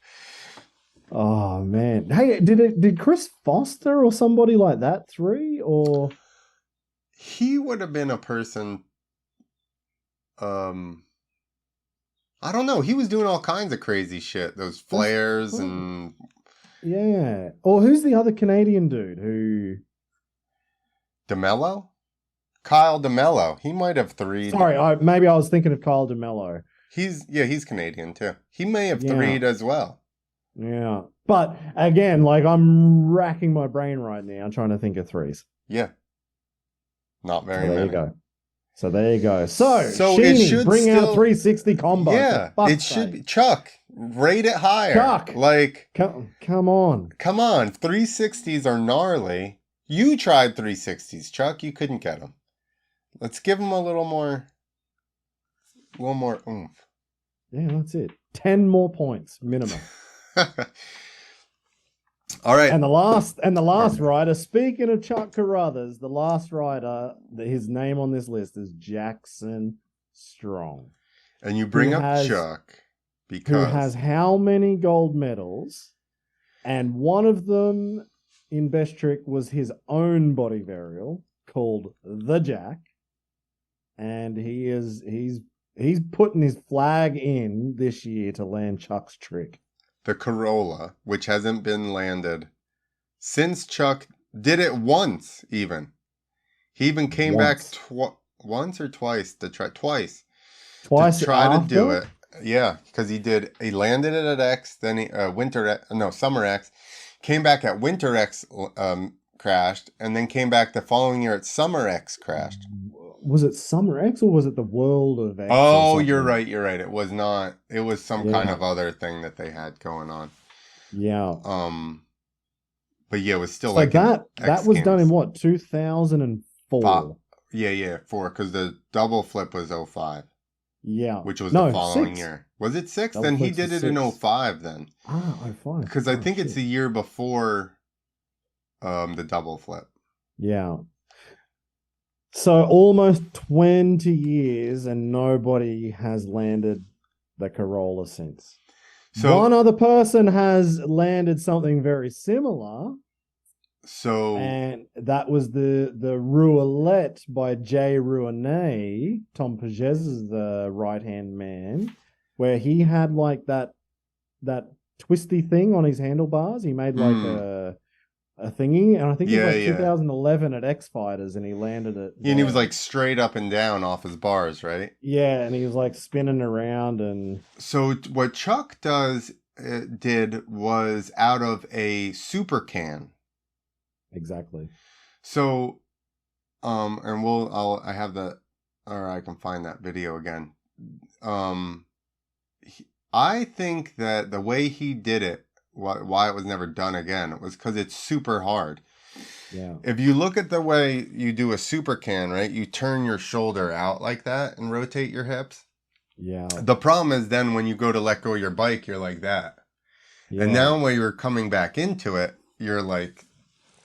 Oh man! Hey, did Chris Foster or somebody like that 3 or? He would have been a person. I don't know. He was doing all kinds of crazy shit. Those flares and. Yeah. Or who's the other Canadian dude who? DeMello? Kyle DeMello. He might have 3'd. Sorry, maybe I was thinking of Kyle DeMello. He's Canadian too. He may have 3'd as well. Yeah. But again, like I'm racking my brain right now trying to think of 3s. Yeah. Not very many. There you go. So there you go. So Sheeny, it should bring out 360 combo. Yeah. It should be. Chuck, rate it higher. Chuck. Like. Come on. Come on. 360s are gnarly. You tried 360s, Chuck. You couldn't get them. Let's give them a little more oomph. Yeah, that's it. 10 more points minimum. All right. And the last rider, speaking of Chuck Carruthers, the last rider, his name on this list is Jackson Strong. And you bring up Chuck because... Who has how many gold medals? And one of them in Best Trick was his own body varial called the Jack. And he's putting his flag in this year to land Chuck's trick. The Corolla, which hasn't been landed since Chuck did it once even. He even came back once or twice to try to do it. Yeah, because he landed it at X, then he Summer X, came back at Winter X, crashed, and then came back the following year at Summer X, crashed. Was it Summer X or was it the World of X? Oh, you're right. It was not. It was some kind of other thing that they had going on. Yeah. But yeah, it was still So like an that X was done in Games. what, 2004? Yeah, 4, because the double flip was 05, Yeah. which was the No, following 6. year. Was it 6? Double Then he flips did is it in 6. 05 then. Ah, 05. Because I Oh, think it's shit. the year before the double flip. Yeah. So almost 20 years and nobody has landed the Corolla since. So One other person has landed something very similar, so and that was the roulette by Jay Rouenet, Tom Pages's right-hand man, where he had like that twisty thing on his handlebars. He made like a thingy, and I think it was like 2011 at X Fighters, and he landed it. And he was like straight up and down off his bars, right? Yeah, and he was like spinning around. And so what Chuck did was out of a super can. Exactly. So, and I have the, or I can find that video again. I think that the way he did it, why it was never done again, it was because it's super hard. Yeah. If you look at the way you do a super can, right, you turn your shoulder out like that and rotate your hips. Yeah. The problem is then when you go to let go of your bike, you're like that. Yeah. And now when you're coming back into it, you're like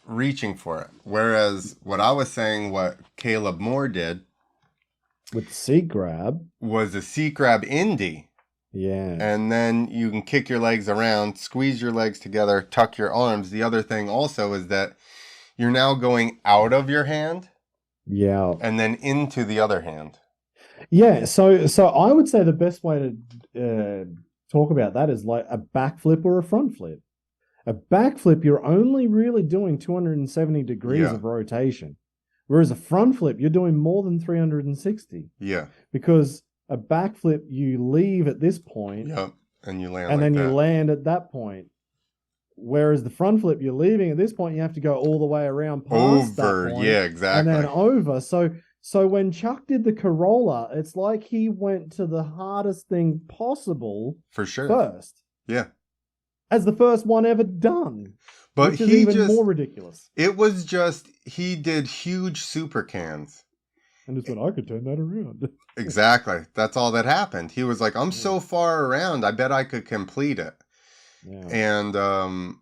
reaching for it. Whereas what I was saying, what Caleb Moore did with the seat grab was a seat grab indie. Yeah. And then you can kick your legs around, squeeze your legs together, tuck your arms. The other thing also is that you're now going out of your hand. Yeah. And then into the other hand. Yeah. So I would say the best way to talk about that is like a backflip or a front flip. A backflip, you're only really doing 270 degrees of rotation. Whereas a front flip, you're doing more than 360. Yeah. Because a backflip, you leave at this point. Yep. And you land and like then you land at that point. Whereas the front flip, you're leaving at this point, you have to go all the way around past that point. Yeah, exactly. And then over. So when Chuck did the Corolla, it's like he went to the hardest thing possible for sure first. Yeah. As the first one ever done. But which is even more ridiculous. It was just, he did huge super cans. And just went, I could turn that around. Exactly. That's all that happened. He was like, I'm so far around, I bet I could complete it. Yeah. And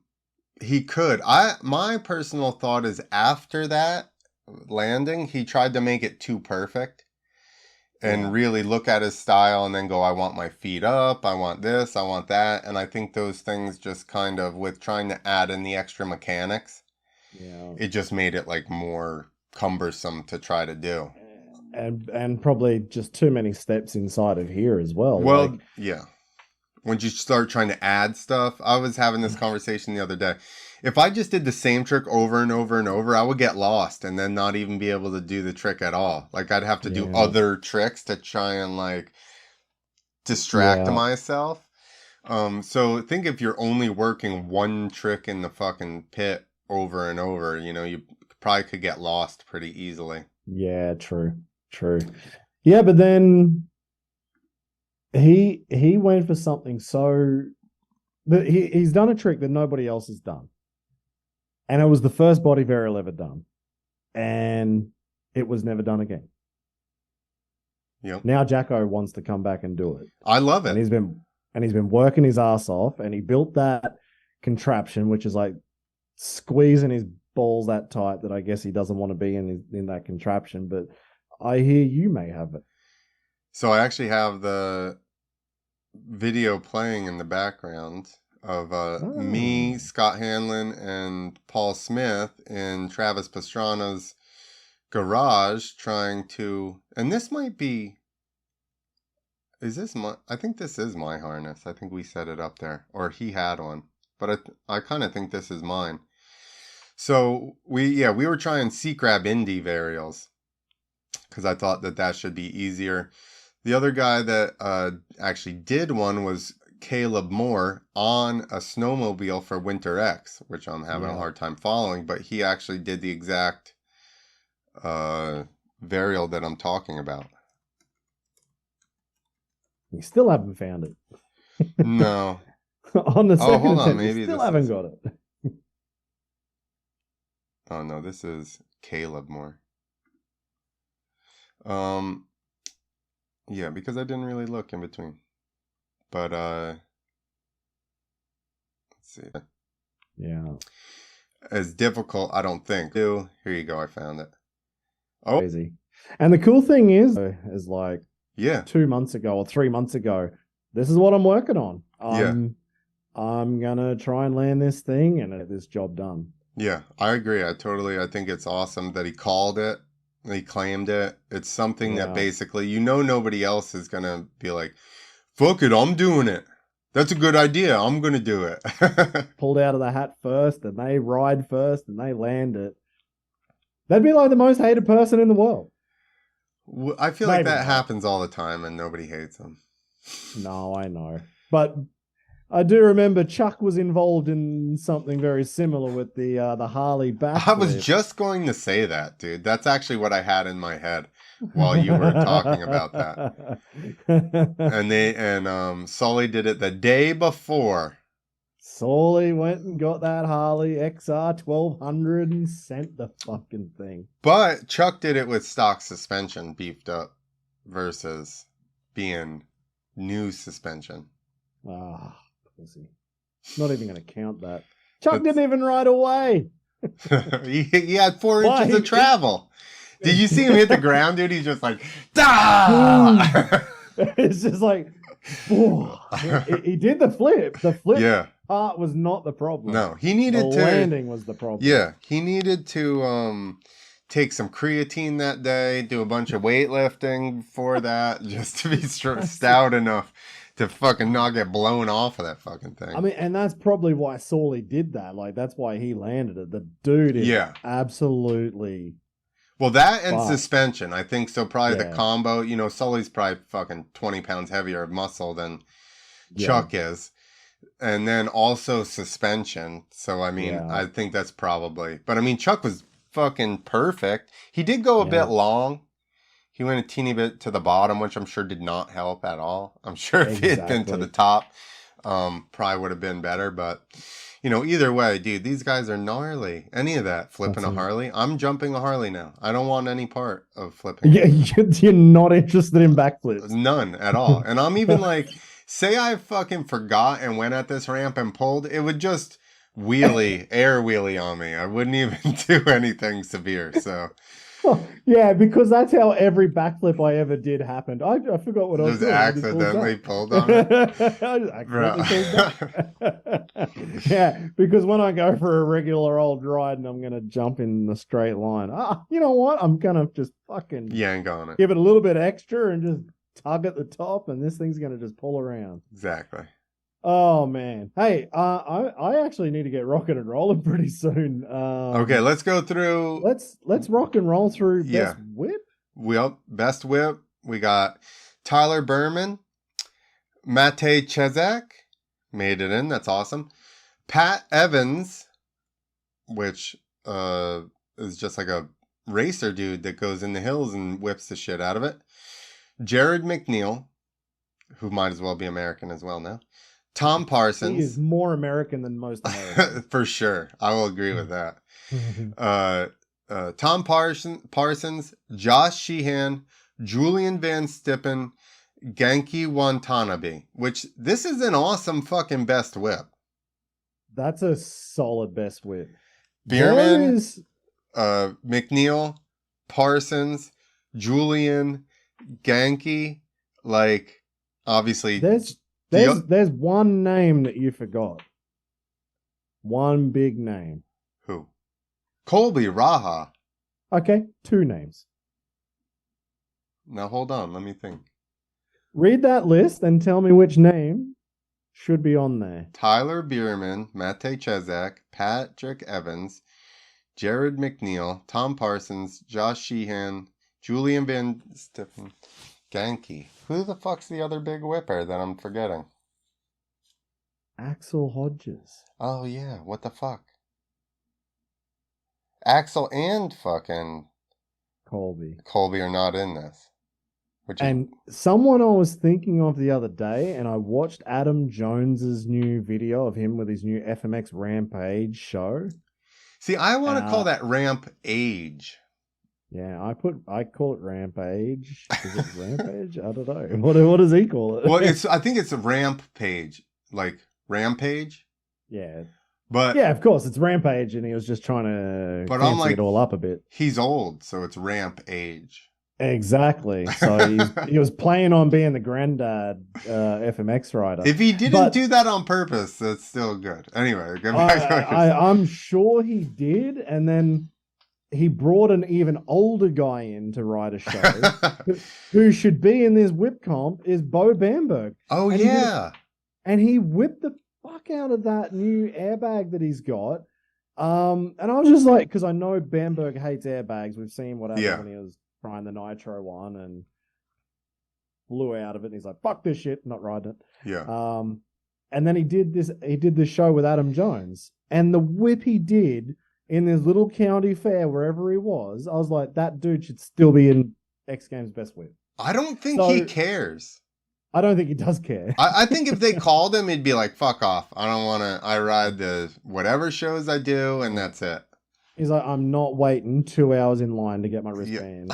he could. My personal thought is after that landing, he tried to make it too perfect. And really look at his style and then go, I want my feet up, I want this, I want that. And I think those things just kind of, with trying to add in the extra mechanics, it just made it like more cumbersome to try to do. And probably just too many steps inside of here as well. Well, like, yeah. When you start trying to add stuff, I was having this conversation the other day. If I just did the same trick over and over and over, I would get lost and then not even be able to do the trick at all. Like I'd have to do other tricks to try and like distract myself. So think if you're only working one trick in the fucking pit over and over, you probably could get lost pretty easily. Yeah, true. Yeah, but then he went for something but he's done a trick that nobody else has done. And it was the first body varial ever done. And it was never done again. Yep. Now Jacko wants to come back and do it. I love it. And he's been working his ass off, and he built that contraption, which is like squeezing his balls that tight that I guess he doesn't want to be in that contraption. But I hear you may have it. So I actually have the video playing in the background of me, Scott Hanlon, and Paul Smith in Travis Pastrana's garage trying to, and this might be, I think this is my harness. I think we set it up there, or he had one, but I kind of think this is mine. So we were trying C-Crab Indie varials because I thought that should be easier. The other guy that actually did one was Caleb Moore on a snowmobile for Winter X, which I'm having a hard time following, but he actually did the exact varial that I'm talking about. You still haven't found it. No. On the second hold on, attempt, maybe you still haven't got it. Oh no, this is Caleb more. Yeah, because I didn't really look in between. But let's see. Yeah. As difficult, I don't think. Here you go, I found it. Oh, Crazy. And the cool thing is like yeah. 2 months ago or 3 months ago, this is what I'm working on. Yeah. I'm gonna try and land this thing and get this job done. Yeah, I agree. I think it's awesome that he called it. He claimed it. It's something that basically, nobody else is going to be like, fuck it, I'm doing it. That's a good idea. I'm going to do it. Pulled out of the hat first, and they ride first, and they land it. They'd be like the most hated person in the world. I feel like that happens all the time, and nobody hates them. No, I know. But I do remember Chuck was involved in something very similar with the Harley backflip. I was just going to say that, dude. That's actually what I had in my head while you were talking about that. And Sully did it the day before. Sully went and got that Harley XR 1200 and sent the fucking thing. But Chuck did it with stock suspension beefed up versus being new suspension. Ah. Not even going to count that. Chuck didn't even ride away. he had 4 inches of travel. Did you see him hit the ground, dude? He's just like, dah! It's just like, he did the flip. The flip part was not the problem. No, he needed the landing was the problem. Yeah, he needed to take some creatine that day, do a bunch of weightlifting for that, just to be stout enough to fucking not get blown off of that fucking thing. I mean, and that's probably why Sully did that. Like, that's why he landed it. The dude is absolutely... Well, that and suspension, I think so. Probably the combo. Sully's probably fucking 20 pounds heavier of muscle than Chuck is. And then also suspension. So, I mean, I think that's probably... But, I mean, Chuck was fucking perfect. He did go a bit long. He went a teeny bit to the bottom, which I'm sure did not help at all. I'm sure if he had been to the top, probably would have been better. But, either way, dude, these guys are gnarly. Any of that, flipping a Harley. I'm jumping a Harley now. I don't want any part of flipping. Yeah, you're not interested in backflips. None at all. And I'm even like, say I fucking forgot and went at this ramp and pulled, it would just air wheelie on me. I wouldn't even do anything severe, so... Well, yeah, because that's how every backflip I ever did happened. I forgot what I was doing. Accidentally pulled on it. I just accidentally pulled back. Yeah, because when I go for a regular old ride and I'm going to jump in the straight line, you know what? I'm going to just fucking yank on it. Give it a little bit extra and just tug at the top, and this thing's going to just pull around. Exactly. Oh man! Hey, I actually need to get rocking and rolling pretty soon. Okay, let's go through. Let's rock and roll through best whip. Best whip. We got Tyler Bereman, Matej Cesak made it in. That's awesome. Pat Evans, which is just like a racer dude that goes in the hills and whips the shit out of it. Jarryd McNeil, who might as well be American as well now. Tom Parsons. He is more American than most Americans. For sure. I will agree with that. Tom Parsons, Josh Sheehan, Julien Vanstippen, Genki Watanabe, which this is an awesome fucking best whip. That's a solid best whip. Bereman, McNeil, Parsons, Julien, Genki, like, obviously... There's one name that you forgot. One big name. Who? Colby Raha. Okay, 2 names. Now hold on, let me think. Read that list and tell me which name should be on there. Tyler Bereman, Matej Cesak, Patrick Evans, Jarryd McNeil, Tom Parsons, Josh Sheehan, Julien Vanstippen, Genki. Who the fuck's the other big whipper that I'm forgetting? Axel Hodges. Oh, yeah. What the fuck? Axel and fucking... Colby are not in this. Someone I was thinking of the other day, and I watched Adam Jones's new video of him with his new FMX Rampage show. See, I want to call that ramp age. Yeah, I call it rampage. Is it rampage? I don't know. What does he call it? Well, I think it's a ramp page, like rampage. Yeah. But yeah, of course, it's rampage, and he was just trying to fancy it all up a bit. He's old, so it's ramp age. Exactly. So he was playing on being the granddad FMX rider. If he didn't do that on purpose, that's still good. Anyway, go back I'm sure he did, and then he brought an even older guy in to ride a show who should be in this whip comp is Bo Bamberg. Oh, yeah. And he whipped the fuck out of that new airbag that he's got. And I was just like, because I know Bamberg hates airbags. We've seen what happened when he was trying the Nitro one and blew out of it. And he's like, fuck this shit, not riding it. Yeah. And then he did this show with Adam Jones. And the whip he did in this little county fair, wherever he was, I was like, that dude should still be in X Games Best Whip. I don't think he cares. I don't think he does care. I think if they called him, he'd be like, fuck off. I don't want to. I ride the whatever shows I do, and that's it. He's like, I'm not waiting 2 hours in line to get my wristband.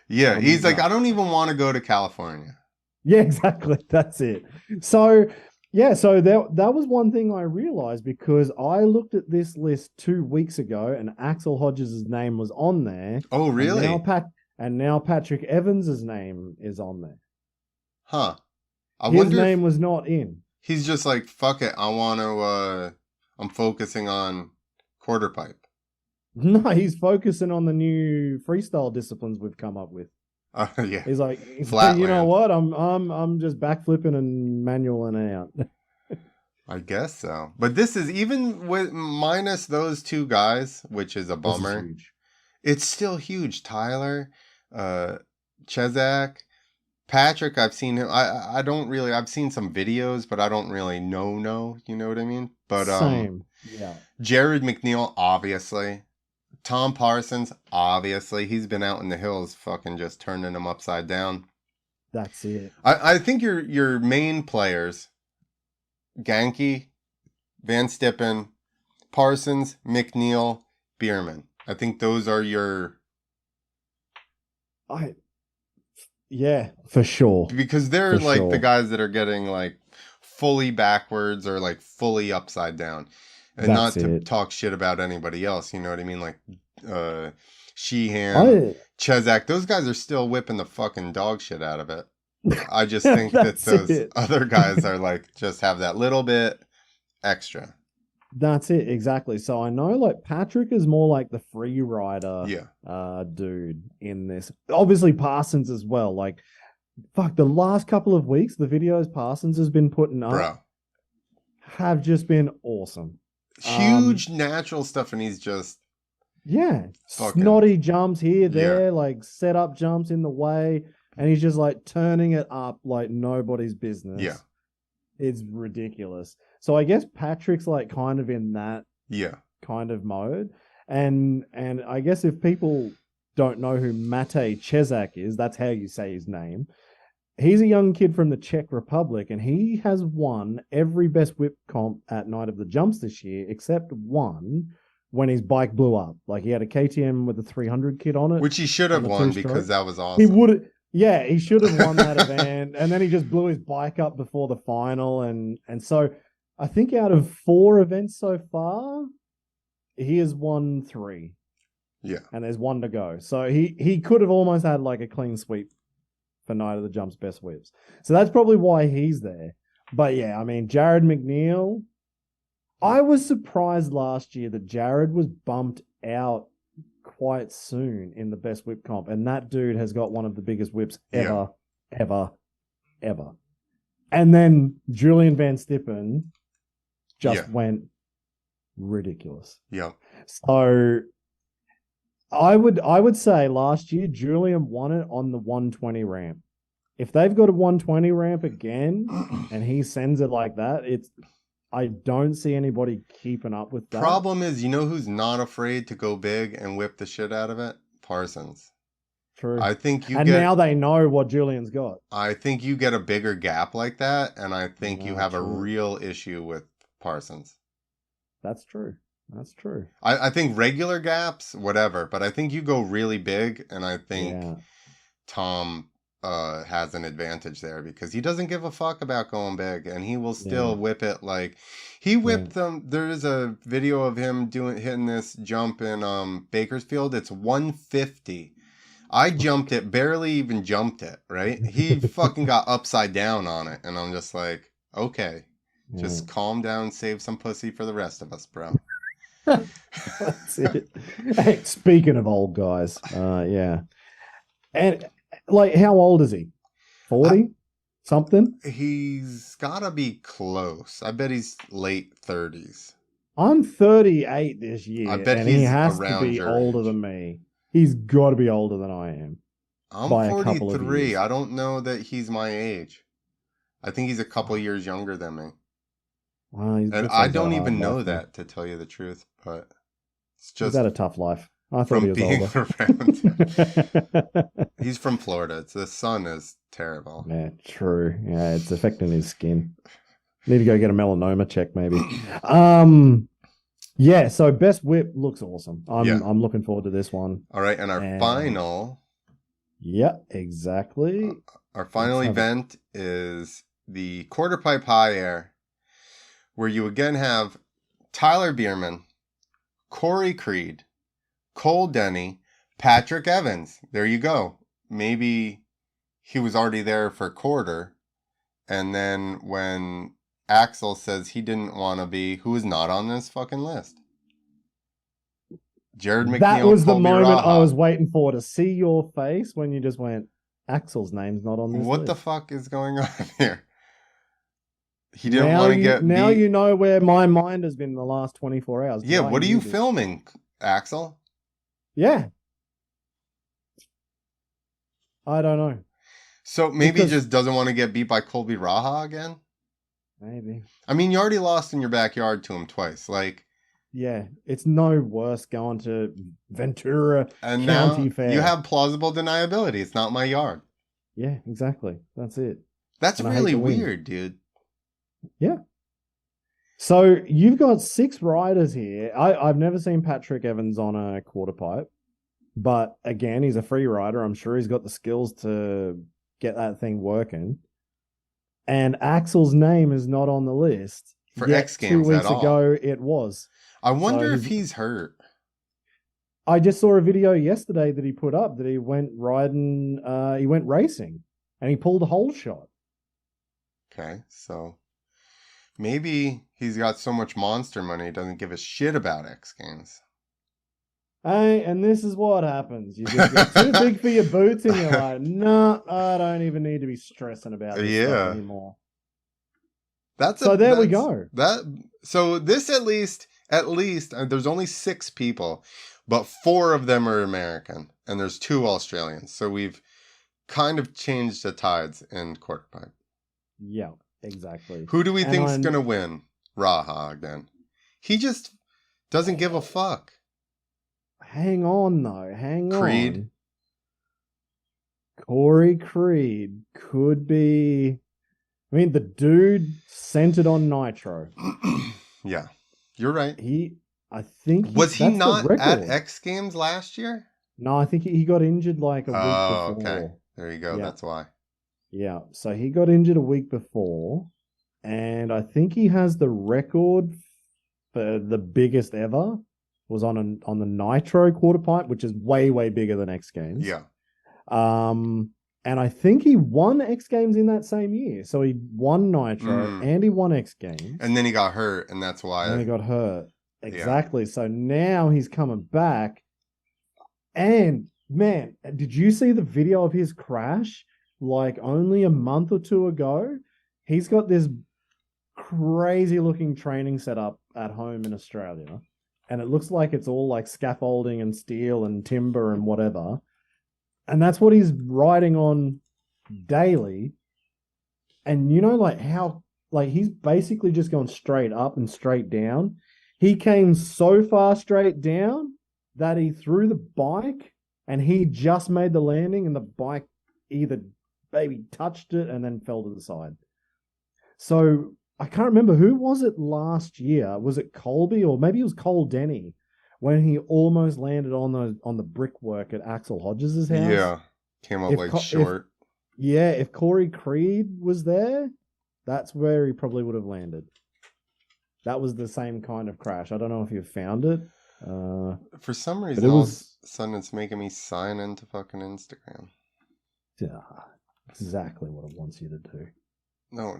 Yeah, he's like, I don't even want to go to California. Yeah, exactly. That's it. So, yeah, so that was one thing I realized because I looked at this list 2 weeks ago and Axel Hodges' name was on there. Oh, really? And now Patrick Evans' name is on there. Huh. His name was not in. He's just like, fuck it. I want to, I'm focusing on quarter pipe. No, he's focusing on the new freestyle disciplines we've come up with. Yeah. He's like, you know what? I'm just backflipping and manualing out. I guess so. But this is even with minus those two guys, which is a bummer. This is huge. It's still huge. Tyler, Cesak, Patrick, I've seen him. I don't really. I've seen some videos, but I don't really know. You know what I mean? But same. Yeah. Jarryd McNeil, obviously. Tom Parsons, obviously. He's been out in the hills, fucking just turning them upside down. That's it. I think your main players, Genki, Vanstippen, Parsons, McNeil, Bereman. I think those are your. Yeah, for sure. Because they're the guys that are getting like fully backwards or like fully upside down. And not to talk shit about anybody else, you know what I mean? Like Sheehan, Cesak, those guys are still whipping the fucking dog shit out of it. I just think that those other guys are like just have that little bit extra. That's it, exactly. So I know like Patrick is more like the free rider dude in this. Obviously Parsons as well. Like fuck, the last couple of weeks, the videos Parsons has been putting up have just been awesome. Huge natural stuff, and he's just snotty jumps here, there, like set up jumps in the way, and he's just like turning it up like nobody's business. Yeah. It's ridiculous. So I guess Patrick's like kind of in that kind of mode. And I guess if people don't know who Matej Cesak is, that's how you say his name. He's a young kid from the Czech Republic, and he has won every best whip comp at Night of the Jumps this year, except one when his bike blew up. Like he had a KTM with a 300 kit on it. Which he should have won because that was awesome. He should have won that event. And then he just blew his bike up before the final. And so I think out of 4 events so far, he has won 3. Yeah. And there's 1 to go. So he could have almost had like a clean sweep for Night of the Jumps Best Whips. So that's probably why he's there. But yeah, I mean, Jarryd McNeil, I was surprised last year that Jarryd was bumped out quite soon in the Best Whip comp. And that dude has got one of the biggest whips ever. And then Julien Vanstippen just went ridiculous. Yeah. So I would say last year Julien won it on the 120 ramp. If they've got a 120 ramp again and he sends it like that, I don't see anybody keeping up with that. Problem is, you know who's not afraid to go big and whip the shit out of it? Parsons. True. I think now they know what Julian's got. I think you get a bigger gap like that, and I think you have a real issue with Parsons. That's true. That's true. I think regular gaps, whatever, but I think you go really big, and I think Tom has an advantage there because he doesn't give a fuck about going big, and he will still whip it like he whipped them. There is a video of him hitting this jump in Bakersfield. It's 150. I jumped it, barely even jumped it, right? He fucking got upside down on it, and I'm just like, okay, just calm down, save some pussy for the rest of us, bro. That's it. Hey, speaking of old guys, yeah. And like, how old is he? 40? Something? He's gotta be close. I bet he's late 30s. I'm 38 this year. I bet and he's he has around to be your older age. than me. He's got to be older than I am. I'm by 43. a couple of years. I don't know that he's my age. I think he's a couple years younger than me. Well, And I don't even know that, to tell you the truth, but it's just... He's had a tough life. I thought he was being older. around. He's from Florida. The sun is terrible. Yeah, true. Yeah, it's affecting his skin. Need to go get a melanoma check, maybe. Yeah, so Best Whip looks awesome. I'm looking forward to this one. All right, and our final... Yeah, exactly. Our final event is the quarter pipe high air, where you again have Tyler Bereman, Corey Creed, Kohl Denney, Patrick Evans. There you go. Maybe he was already there for quarter, and then when Axel says he didn't want to be, who is not on this fucking list? Jarryd McNeil. That was Colby the moment Raha. I was waiting for, to see your face when you just went, Axel's name's not on this list. What the fuck is going on here? He didn't want to get Now you know where my mind has been the last 24 hours. Yeah, what are you filming, Axel? Yeah. I don't know. So maybe he just doesn't want to get beat by Colby Raha again? Maybe. I mean, you already lost in your backyard to him twice. Like, yeah, it's no worse going to Ventura and County now Fair. You have plausible deniability. It's not my yard. Yeah, exactly. That's it. That's really weird, dude. Yeah. So you've got 6 riders here. I've never seen Patrick Evans on a quarter pipe, but again, he's a free rider. I'm sure he's got the skills to get that thing working. And Axel's name is not on the list. For X Games 2 weeks at all. ago, it was. I wonder if he's hurt. I just saw a video yesterday that he put up that he went riding, he went racing, and he pulled a hole shot. Okay, so maybe he's got so much monster money he doesn't give a shit about X Games. Hey, and this is what happens. You just get too big for your boots and you're like, no, I don't even need to be stressing about this stuff anymore. There we go. So this at least there's only 6 people, but 4 of them are American and there's 2 Australians. So we've kind of changed the tides in quarter pipe. Yeah, exactly. Who do we think's going to win? Raha again. He just doesn't give a fuck. Hang on, though. Creed. On. Corey Creed could be... I mean, the dude centered on Nitro. Yeah, you're right. I think... Was he not at X Games last year? No, I think he got injured like a week before. Okay. There you go. Yeah. That's why. Yeah, so he got injured a week before, and I think he has the record for the biggest ever. Was on the Nitro quarter pipe, which is way, way bigger than X Games. Yeah. And I think he won X Games in that same year. So he won Nitro and he won X Games. And then he got hurt, and that's why. And he got hurt. Exactly. Yeah. So now he's coming back. And man, did you see the video of his crash? Like only a month or 2 ago, he's got this crazy looking training setup at home in Australia. And it looks like it's all like scaffolding and steel and timber and whatever. And that's what he's riding on daily. And you know, like how, like he's basically just gone straight up and straight down. He came so far straight down that he threw the bike and he just made the landing and the bike either maybe touched it and then fell to the side. So I can't remember who was it last year. Was it Colby or maybe it was Kohl Denney when he almost landed on the brickwork at Axel Hodges' house? Yeah, came up like short. If Corey Creed was there, that's where he probably would have landed. That was the same kind of crash. I don't know if you found it. For some reason, all of a sudden it's making me sign into fucking Instagram. Yeah, exactly what it wants you to do. No,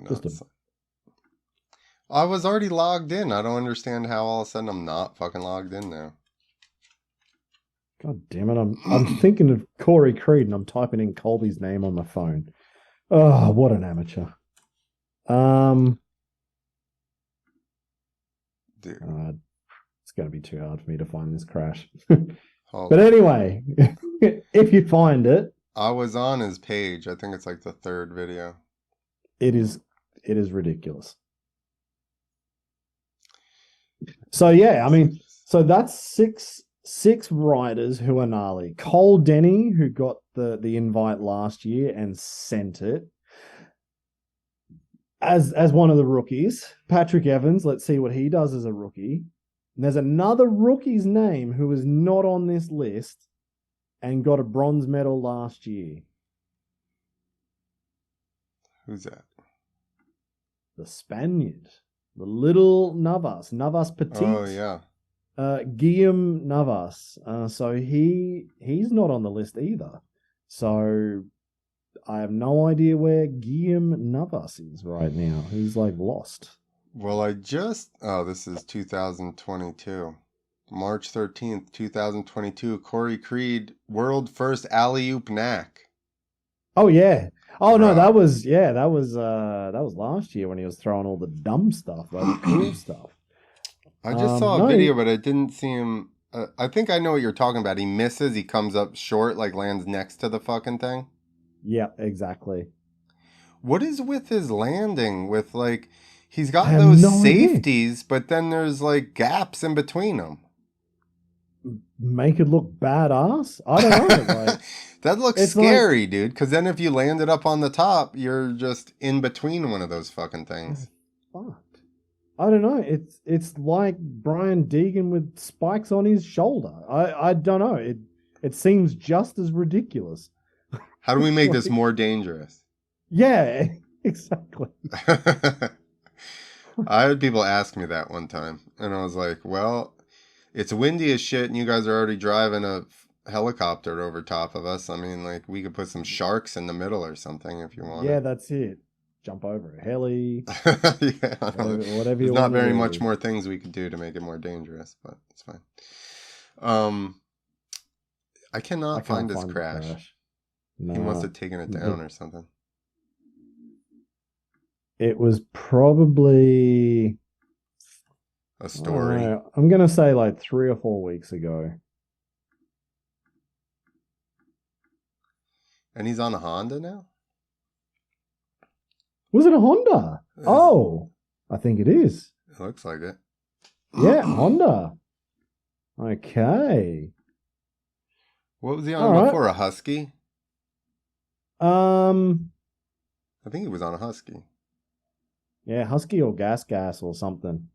I was already logged in. I don't understand how all of a sudden I'm not fucking logged in now. God damn it! I'm thinking of Corey Creed and I'm typing in Colby's name on my phone. Oh, what an amateur! Dude, it's going to be too hard for me to find this crash. But anyway, if you find it, I was on his page. I think it's like the third video. It is ridiculous. So yeah, I mean, so that's six riders who are gnarly. Kohl Denney, who got the invite last year and sent it as one of the rookies. Patrick Evans, let's see what he does as a rookie. And there's another rookie's name who is not on this list and got a bronze medal last year. Who's that? The Spaniard. The little Navas Petit. Oh, yeah. Guillaume Navas. So he's not on the list either. So I have no idea where Guillaume Navas is right now. He's like lost. Well, this is 2022. March 13th, 2022. Corey Creed, world first alley-oop knack. Oh, yeah. Oh, no, that was last year when he was throwing all the dumb stuff, like the cool stuff. I just saw a video, but I didn't see him. I think I know what you're talking about. He misses. He comes up short, like lands next to the fucking thing. Yeah, exactly. What is with his landing? With like, he's got those safeties, but then there's like gaps in between them. Make it look badass? I don't know. Like, that looks scary, dude. Because then if you land it up on the top, you're just in between one of those fucking things. Fuck. I don't know. It's like Brian Deegan with spikes on his shoulder. I don't know. It seems just as ridiculous. How do we make this more dangerous? Yeah, exactly. I had people ask me that one time, and I was like, well, it's windy as shit, and you guys are already driving a helicopter over top of us. I mean, like, we could put some sharks in the middle or something if you want. Yeah, that's it. Jump over a heli. Yeah, whatever you want. There's not very much more things we could do to make it more dangerous, but it's fine. I can't find his crash. No, he must have taken it down or something. It was probably a story. I'm going to say like 3 or 4 weeks ago. And he's on a Honda now? Was it a Honda? Oh, I think it is. It looks like it. Yeah, Honda. Okay. What was he on before? A Husky? I think he was on a Husky. Yeah, Husky or Gas or something.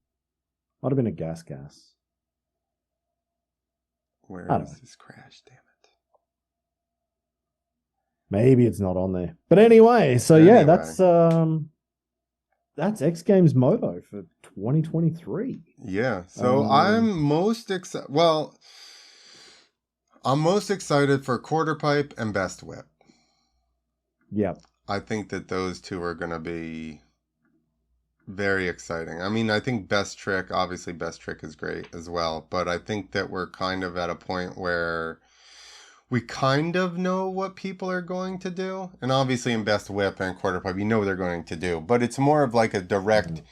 Might have been a Gas. Where is this crash? Damn it. Maybe it's not on there. But anyway, so yeah, that's X Games Moto for 2023. Yeah. So I'm most excited. Well, I'm most excited for Quarter Pipe and Best Whip. Yep. I think that those two are going to be very exciting. I mean, I think Best Trick, obviously Best Trick is great as well, but I think that we're kind of at a point where we kind of know what people are going to do. And obviously in Best Whip and Quarter Pipe, you know what they're going to do, but it's more of like a direct,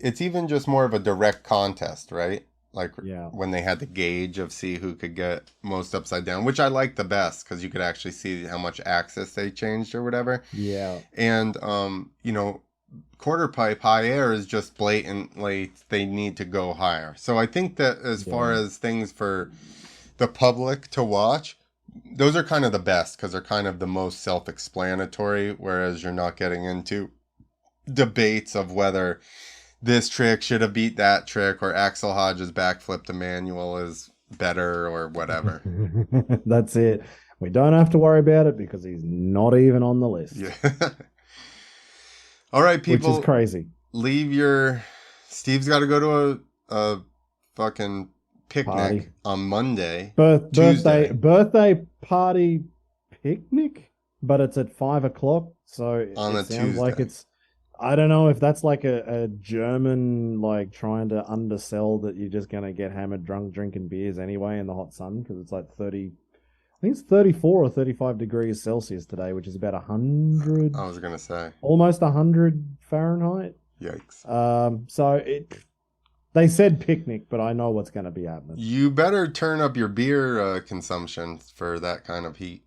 it's even just more of a direct contest, right? Like when they had the gauge of see who could get most upside down, which I like the best because you could actually see how much axis they changed or whatever. Yeah. And, Quarter Pipe high air is just blatantly they need to go higher. So I think that as far as things for the public to watch, those are kind of the best because they're kind of the most self-explanatory, whereas you're not getting into debates of whether this trick should have beat that trick or Axel Hodge's backflip to manual is better or whatever. That's it. We don't have to worry about it because he's not even on the list. Yeah. All right, people. Which is crazy. Steve's got to go to a fucking picnic Party. on Monday. Birthday party picnic? But it's at 5:00, so it sounds Tuesday. like it's. I don't know if that's like a German like trying to undersell that you're just gonna get hammered drunk drinking beers anyway in the hot sun because it's like 30. I think it's 34 or 35 degrees Celsius today, which is about 100. I was gonna say almost 100 Fahrenheit. Yikes. They said picnic, but I know what's going to be happening. You better turn up your beer consumption for that kind of heat.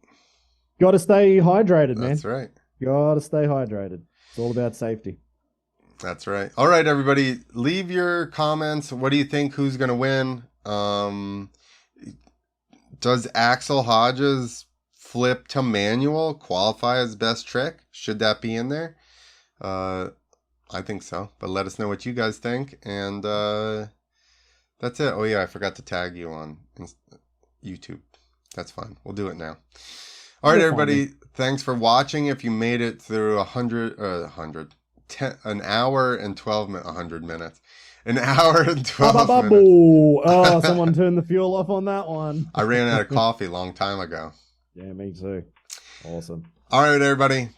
Got to stay hydrated, man. That's right. Got to stay hydrated. It's all about safety. That's right. All right, everybody, leave your comments. What do you think? Who's going to win? Does Axel Hodge's flip to manual qualify as best trick? Should that be in there? I think so. But let us know what you guys think. And that's it. Oh, yeah, I forgot to tag you on YouTube. That's fine. We'll do it now. All right, everybody. Thanks for watching. If you made it through an hour and 12 minutes, 100 minutes. An hour and 12 minutes. Oh, someone turned the fuel off on that one. I ran out of coffee a long time ago. Yeah, me too. Awesome. All right, everybody.